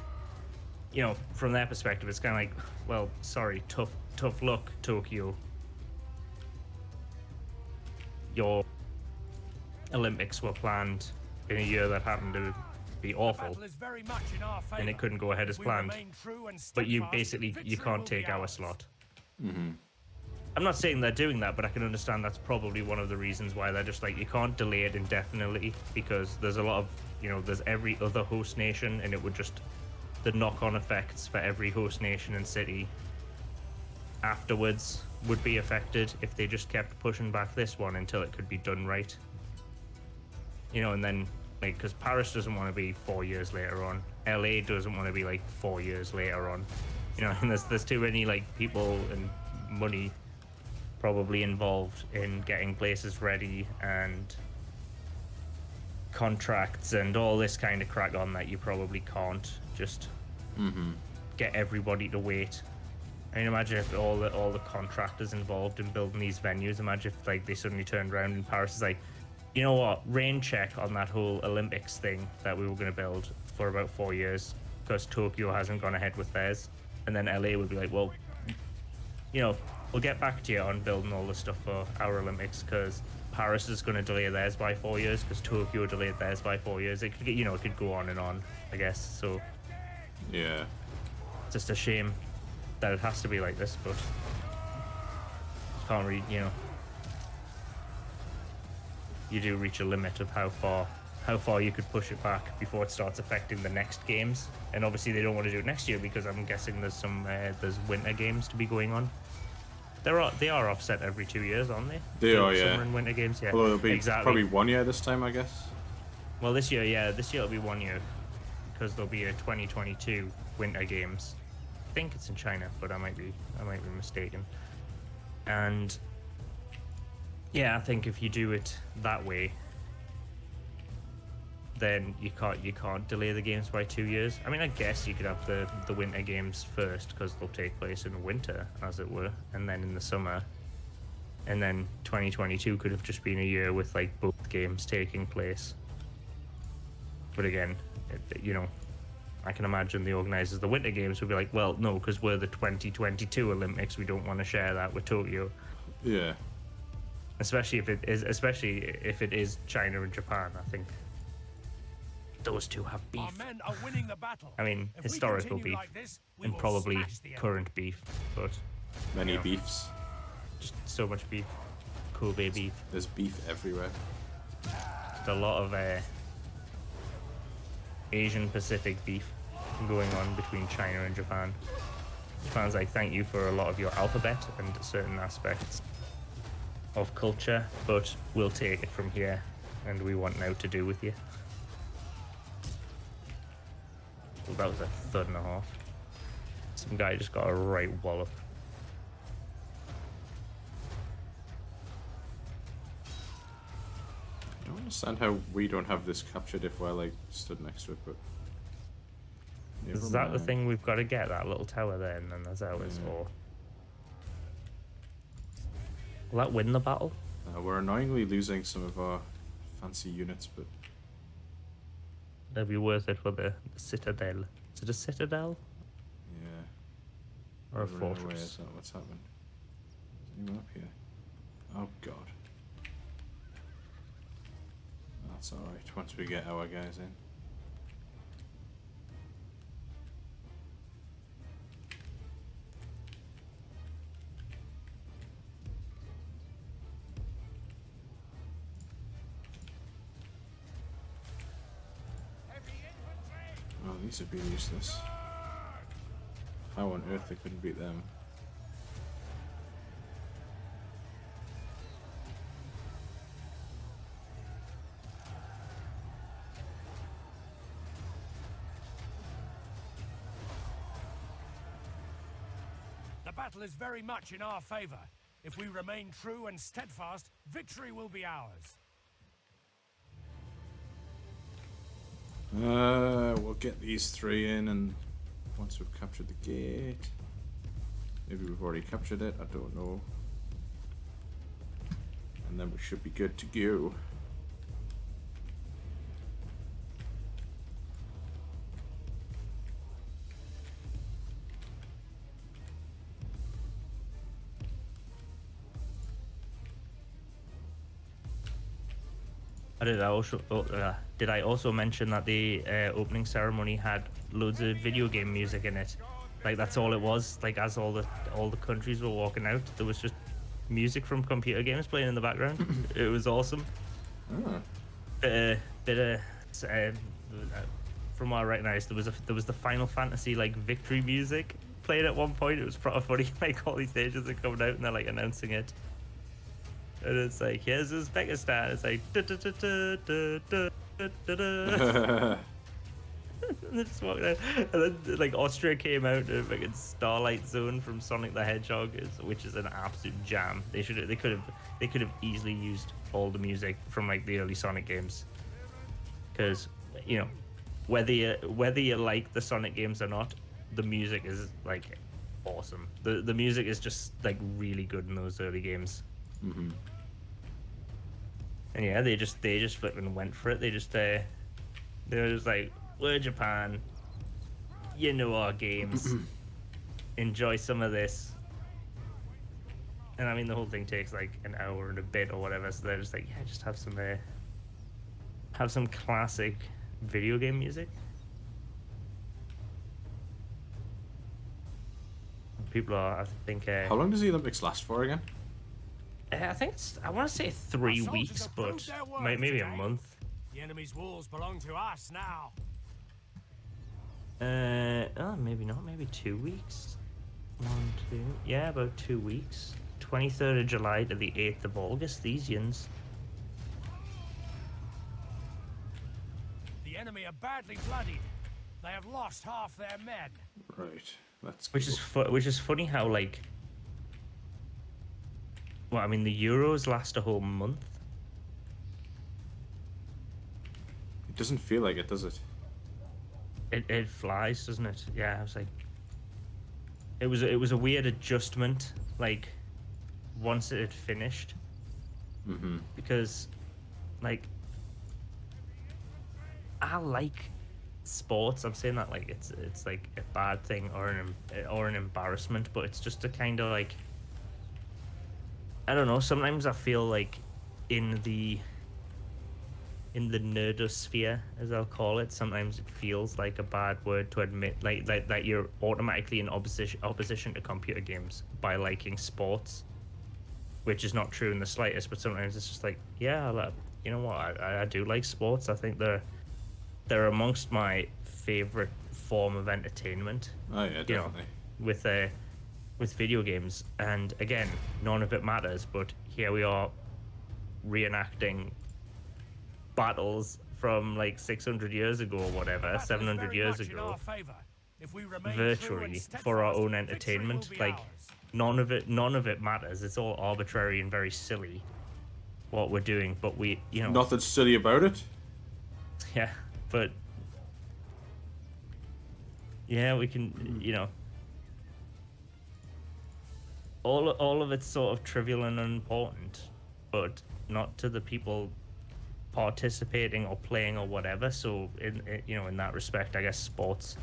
from their perspective, it's kind of like, well, sorry, tough luck, Tokyo. Your Olympics were planned in a year that happened to be awful, Battle is very much in our favor. and it couldn't go ahead as We planned. remain true and But you steadfast, basically victory you can't will be take our ours. slot. I'm not saying they're doing that, but I can understand that's probably one of the reasons why they're just like, you can't delay it indefinitely, because there's a lot of, there's every other host nation, and it would just, the knock-on effects for every host nation and city afterwards would be affected if they just kept pushing back this one until it could be done right. And then, like, because Paris doesn't want to be 4 years later on, LA doesn't want to be like 4 years later on, and there's too many like people and money probably involved in getting places ready and contracts and all this kind of crack on that you probably can't just get everybody to wait. I mean, imagine if all the contractors involved in building these venues, imagine if like they suddenly turned around and Paris is like, you know what, rain check on that whole Olympics thing that we were going to build for about 4 years because Tokyo hasn't gone ahead with theirs. And then LA would be like, well, we'll get back to you on building all the stuff for our Olympics because Paris is going to delay theirs by 4 years because Tokyo delayed theirs by 4 years. It could, it could go on and on, I guess. So yeah, it's just a shame that it has to be like this, but can't read. You do reach a limit of how far you could push it back before it starts affecting the next games. And obviously they don't want to do it next year because I'm guessing there's winter games to be going on. They are offset every 2 years, aren't they? They are, yeah. Summer and winter games, yeah. Although it'll be exactly. probably 1 year this time, I guess. Well, this year it'll be 1 year because there'll be a 2022 winter games. I think it's in China, but I might be mistaken. And yeah, I think if you do it that way, then you can't delay the games by 2 years. I mean, I guess you could have the winter games first because they'll take place in the winter, as it were, and then in the summer. And then 2022 could have just been a year with like both games taking place. But again, I can imagine the organisers of the winter games would be like, well, no, because we're the 2022 Olympics, we don't want to share that with Tokyo. Yeah. Especially if it is China and Japan, I think. Those two have beef. Our men are winning the battle. I mean, If we historical continue beef like this, we and will probably smash the enemy. current beef, but Many beefs. just so much beef. Kobe beef. There's beef everywhere. Just a lot of Asian Pacific beef going on between China and Japan. Japan's like, thank you for a lot of your alphabet and certain aspects of culture, but we'll take it from here, and we want now to do with you. Well, that was a third and a half. Some guy just got a right wallop. I don't understand how we don't have this captured if we're like stood next to it, but Is that the thing we've got to get, that little tower there, and then there's ours, or... Will that win the battle? We're annoyingly losing some of our fancy units, but It'll be worth it for the citadel. Is it a citadel? yeah. Or a We're running away, fortress? is that what's happened? Is anyone up here? Oh god. That's alright, once we get our guys in. Oh, these have been useless. How on earth they couldn't beat them? The battle is very much in our favor. If we remain true and steadfast, victory will be ours. We'll get these three in, and once we've captured the gate, maybe we've already captured it, I don't know. And then we should be good to go. Did I also mention that the opening ceremony had loads of video game music in it? Like, that's all it was. Like, as all the countries were walking out, there was just music from computer games playing in the background. It was awesome. Oh. From what I recognized, there was the Final Fantasy like victory music played at one point. It was proper funny. Like all these stages are coming out and they're like announcing it, and it's like, here's Uzbekistan. It's like and they just walked out. And then like Austria came out and fucking Starlight Zone from Sonic the Hedgehog, which is an absolute jam. They could have easily used all the music from like the early Sonic games, because you know, whether you like the Sonic games or not, the music is like awesome. The music is just like really good in those early games. Mm-hmm. And yeah, they just flipping went for it. They were just like, we're Japan, you know our games, enjoy some of this. And I mean, the whole thing takes like an hour and a bit or whatever, so they're just like, yeah, just have some classic video game music. People are, I think. How long does the Olympics last for again? I think I want to say 3 Our soldiers weeks, have but proved their worth maybe a today. month. The enemy's walls belong to us now. Oh, maybe not. Maybe 2 weeks. 1, 2. Yeah, about 2 weeks. 23rd of July to the 8th of August. These yins. The enemy are badly bloodied. They have lost half their men. Right. That's Which is funny how like. Well, I mean, the Euros last a whole month. It doesn't feel like it, does it? It flies, doesn't it? Yeah, I was like. It was a weird adjustment, like, once it had finished. Mm-hmm. Because, like, I like sports. I'm saying that like it's like a bad thing or an embarrassment, but it's just a kind of like, I don't know. Sometimes I feel like in the nerdosphere, as I'll call it, sometimes it feels like a bad word to admit, like that you're automatically in opposition to computer games by liking sports, which is not true in the slightest. But sometimes it's just like, yeah, you know what, I do like sports. I think they're amongst my favorite form of entertainment. Oh yeah, definitely. You know, with video games, and again, none of it matters. But here we are, reenacting battles from like 600 years ago or whatever, 700 years ago, virtually for our own entertainment. Like none of it matters. It's all arbitrary and very silly what we're doing, but we, you know, Nothing silly about it. yeah, but yeah, we can, you know, all of it's sort of trivial and unimportant, but not to the people participating or playing or whatever. So in that respect, I guess sports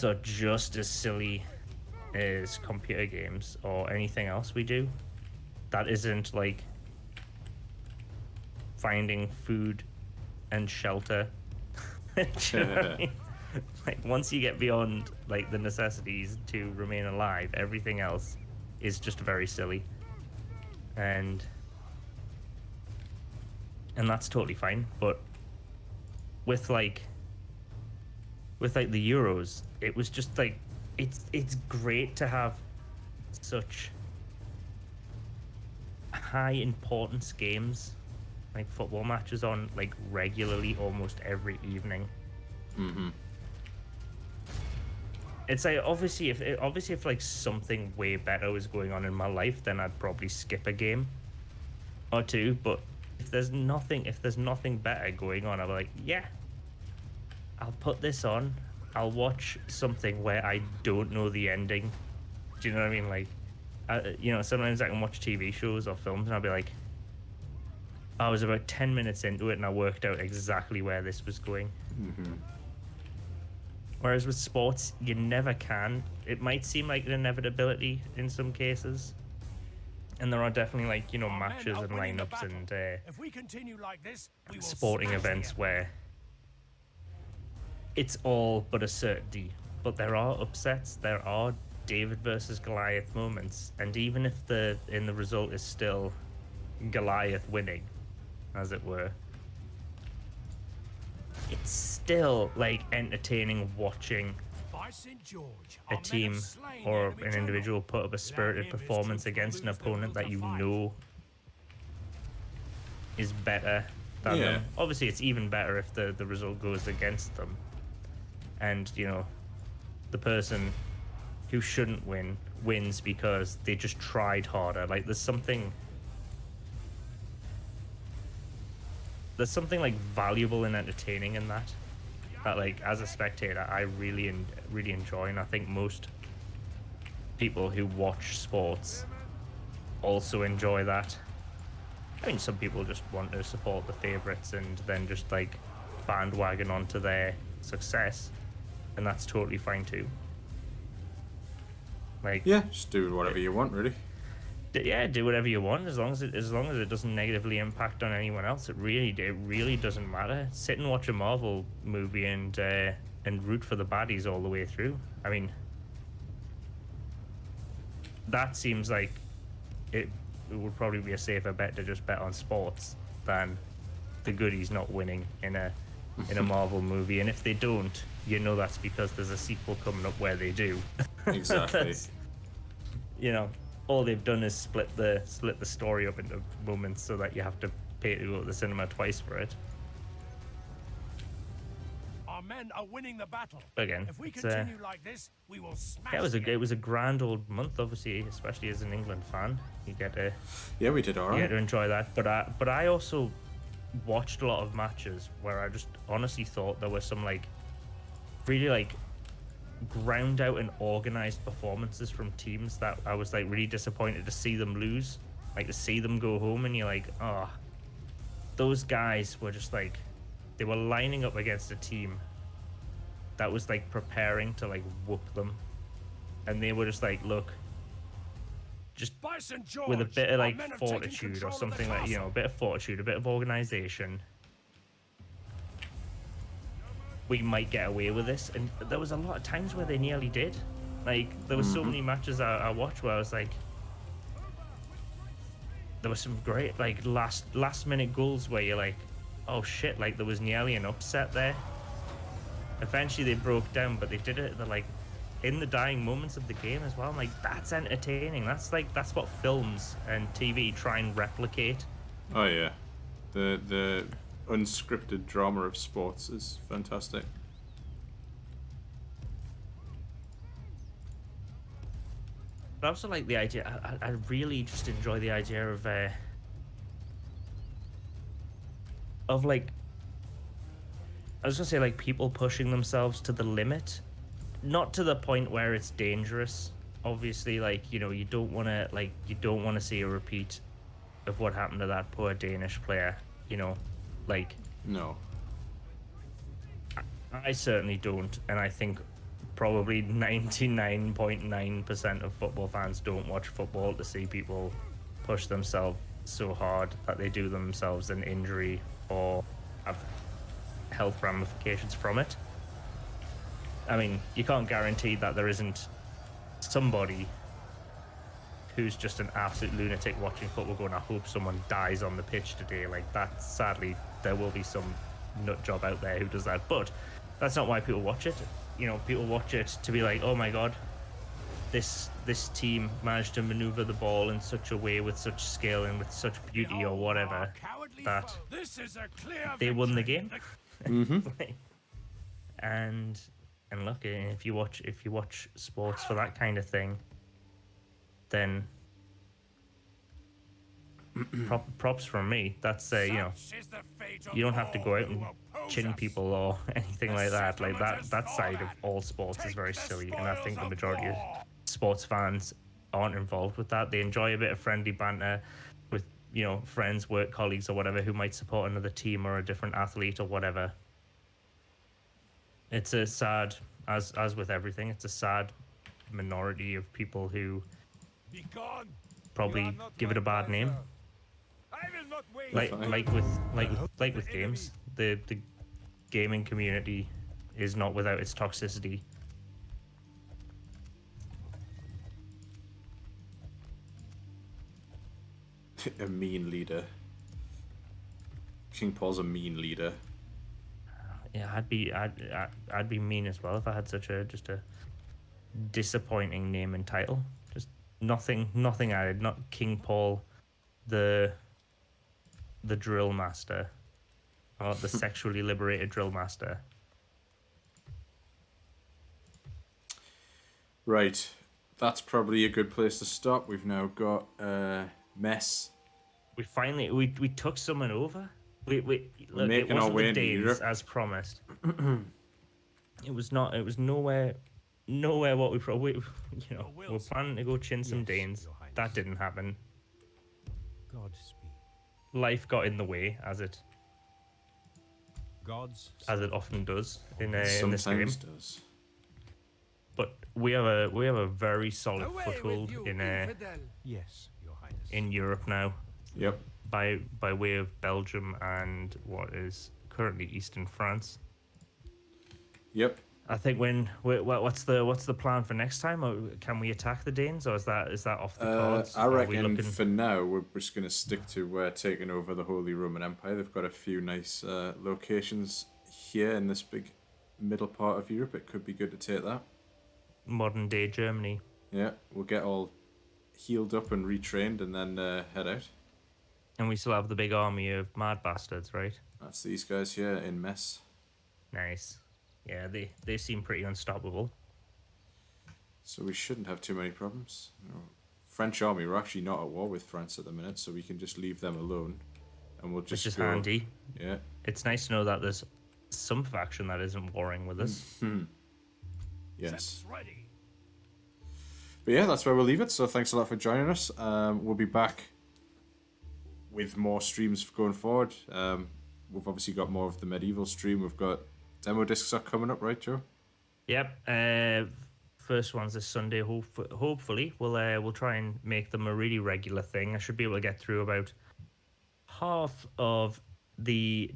are just as silly as computer games or anything else we do that isn't like finding food and shelter. Do you know what I mean? Like once you get beyond like the necessities to remain alive, everything else is just very silly, and that's totally fine. But with like the Euros, it was just like it's great to have such high importance games like football matches on like regularly, almost every evening. Mm-hmm. It's like obviously if like something way better was going on in my life, then I'd probably skip a game or two. But if there's nothing better going on, I'll be like, yeah, I'll put this on. I'll watch something where I don't know the ending. Do you know what I mean? Like, sometimes I can watch TV shows or films and I'll be like, I was about 10 minutes into it and I worked out exactly where this was going. Mm-hmm. Whereas with sports, you never can. It might seem like an inevitability in some cases. And there are definitely like, you know, matches and lineups and if we continue like this, we will sporting smash events the where it's all but a certainty. But there are upsets, there are David versus Goliath moments, and even if the result is still Goliath winning, as it were, it's still like entertaining watching By St. George, a our men have team slain the or enemy an general. individual put up a spirited him, his performance troops will against an lose their opponent will that to you fight. know is better than Yeah. them. Obviously, it's even better if the result goes against them. And, you know, the person who shouldn't win wins because they just tried harder. Like, there's something like valuable and entertaining in that like as a spectator I really enjoy, and I think most people who watch sports also enjoy that. I mean, some people just want to support the favorites and then just like bandwagon onto their success, and that's totally fine too. Like, Yeah, just do whatever you want, really. yeah, do whatever you want as long as it doesn't negatively impact on anyone else. It really doesn't matter. Sit and watch a Marvel movie and root for the baddies all the way through. I mean, that seems like it would probably be a safer bet to just bet on sports than the goodies not winning in a Marvel movie. And if they don't, you know that's because there's a sequel coming up where they do. Exactly. That's, you know, all they've done is split the story up into moments so that you have to pay to go to the cinema twice for it. Our men are winning the battle. Again, If we it's, continue like this, we will smash. Yeah, the it was a grand old month, obviously, especially as an England fan. You get to Yeah, we did you get alright. to enjoy that. But I also watched a lot of matches where I just honestly thought there were some like really like ground out and organized performances from teams that I was like really disappointed to see them lose, like to see them go home, and you're like, oh, those guys were just like, they were lining up against a team that was like preparing to like whoop them, and they were just like, look, just By St. George, with a bit of our like men have taken fortitude or control of the something, like, you know, a bit of fortitude, a bit of organization, we might get away with this. And there was a lot of times where they nearly did. Like, there were so many matches I watched where I was like, there were some great like last minute goals where you're like, oh shit, like there was nearly an upset there. Eventually they broke down, but they did it like in the dying moments of the game as well. I'm like, that's entertaining. That's what films and TV try and replicate. Oh yeah, the unscripted drama of sports is fantastic. But I also like the idea. I really just enjoy the idea of like, I was gonna say like people pushing themselves to the limit, not to the point where it's dangerous. Obviously, like, you know, you don't want to see a repeat of what happened to that poor Danish player. You know, like, No. I certainly don't, and I think probably 99.9% of football fans don't watch football to see people push themselves so hard that they do themselves an injury or have health ramifications from it. I mean, you can't guarantee that there isn't somebody who's just an absolute lunatic watching football going, I hope someone dies on the pitch today. Like, that, sadly, there will be some nut job out there who does that, but that's not why people watch it. You know, people watch it to be like, oh my god, this team managed to maneuver the ball in such a way with such skill and with such beauty or whatever that This is a clear they won the victory. game. and look, if you watch sports for that kind of thing, then props from me. That's you know, Such is the fate of you don't have to all go out who and oppose chin us. people or anything like that. Like settlement that is side of fallen. all sports is Take very the silly, and I think the spoils of majority of war. sports fans aren't involved with that. They enjoy a bit of friendly banter with, you know, friends, work colleagues, or whatever who might support another team or a different athlete or whatever. It's a sad, as with everything, it's a sad minority of people who Be gone. probably You are not give it my a bad name. brother. I will not wait. Like with games, the gaming community is not without its toxicity. A mean leader. King Paul's a mean leader. Yeah, I'd be mean as well if I had such a just a disappointing name and title. Just nothing added. Not King Paul, the drill master, or the sexually liberated drill master. Right. That's probably a good place to stop. We've now got mess. We finally we took someone over. We look, it making our wasn't way the into Danes Europe. as promised. It was not. It was nowhere what we probably we're planning to go chin some Yes, Danes. Your Highness. That didn't happen. Godspeed. Life got in the way, as it often does in this game. Sometimes does. But we have a very solid Away foothold with you, in infidel. Yes, Your Highness. in Europe now, Yep. by way of Belgium and what is currently Eastern France. Yep. I think what's the plan for next time? Or can we attack the Danes, or is that off the cards? I Are we reckon looking- for now we're just going to stick to taking over the Holy Roman Empire. They've got a few nice locations here in this big middle part of Europe. It could be good to take that. modern day Germany. Yeah, we'll get all healed up and retrained and then head out. And we still have the big army of mad bastards, right? That's these guys here in mess. Nice. Yeah, they seem pretty unstoppable. So we shouldn't have too many problems. French army, we're actually not at war with France at the minute, so we can just leave them alone. And we'll just Which is go. handy. Yeah. It's nice to know that there's some faction that isn't warring with us. Yes. Ships ready. But yeah, that's where we'll leave it. So thanks a lot for joining us. We'll be back with more streams going forward. We've obviously got more of the medieval stream. We've got demo discs are coming up, right, Joe? Yep. First one's this Sunday. Hopefully, we'll try and make them a really regular thing. I should be able to get through about half of the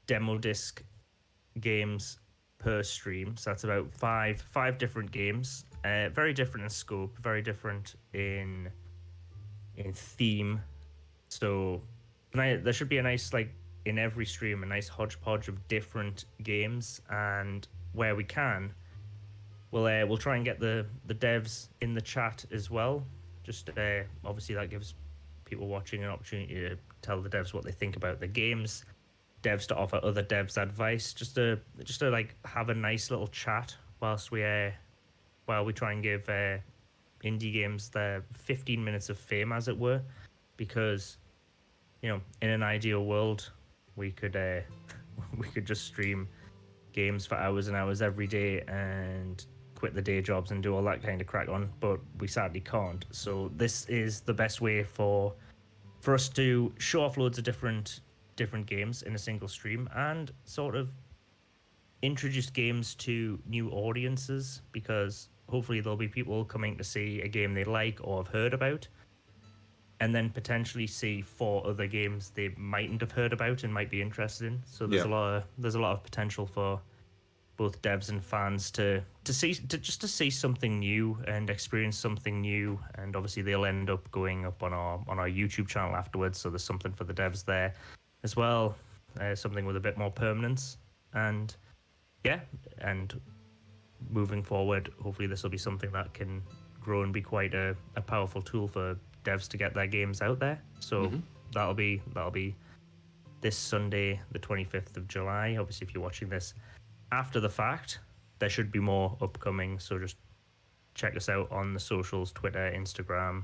demo disc games per stream. So that's about five different games. Very different in scope, very different in theme. So there should be a nice, like, in every stream, a nice hodgepodge of different games, and where we can, we'll try and get the devs in the chat as well. Just obviously that gives people watching an opportunity to tell the devs what they think about the games. Devs to offer other devs advice, just to like have a nice little chat while we try and give indie games their 15 minutes of fame, as it were, because in an ideal world we could just stream games for hours and hours every day and quit the day jobs and do all that kind of crack on, but we sadly can't. So this is the best way for us to show off loads of different games in a single stream and sort of introduce games to new audiences, because hopefully there'll be people coming to see a game they like or have heard about, and then potentially see 4 other games they mightn't have heard about and might be interested in. So there's a lot of potential for both devs and fans to see something new and experience something new, and obviously they'll end up going up on our YouTube channel afterwards. So there's something for the devs there as well, something with a bit more permanence, and moving forward, hopefully this will be something that can grow and be quite a powerful tool for devs to get their games out there. So that'll be this Sunday, the 25th of July. Obviously, if you're watching this after the fact, there should be more upcoming, so just check us out on the socials: Twitter, Instagram,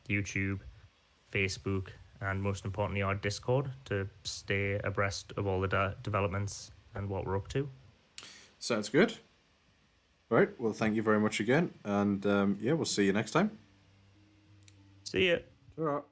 YouTube, Facebook, and most importantly our Discord, to stay abreast of all the developments and what we're up to. Sounds good. All right. Well, thank you very much again, and we'll see you next time. See ya. Ta-ra.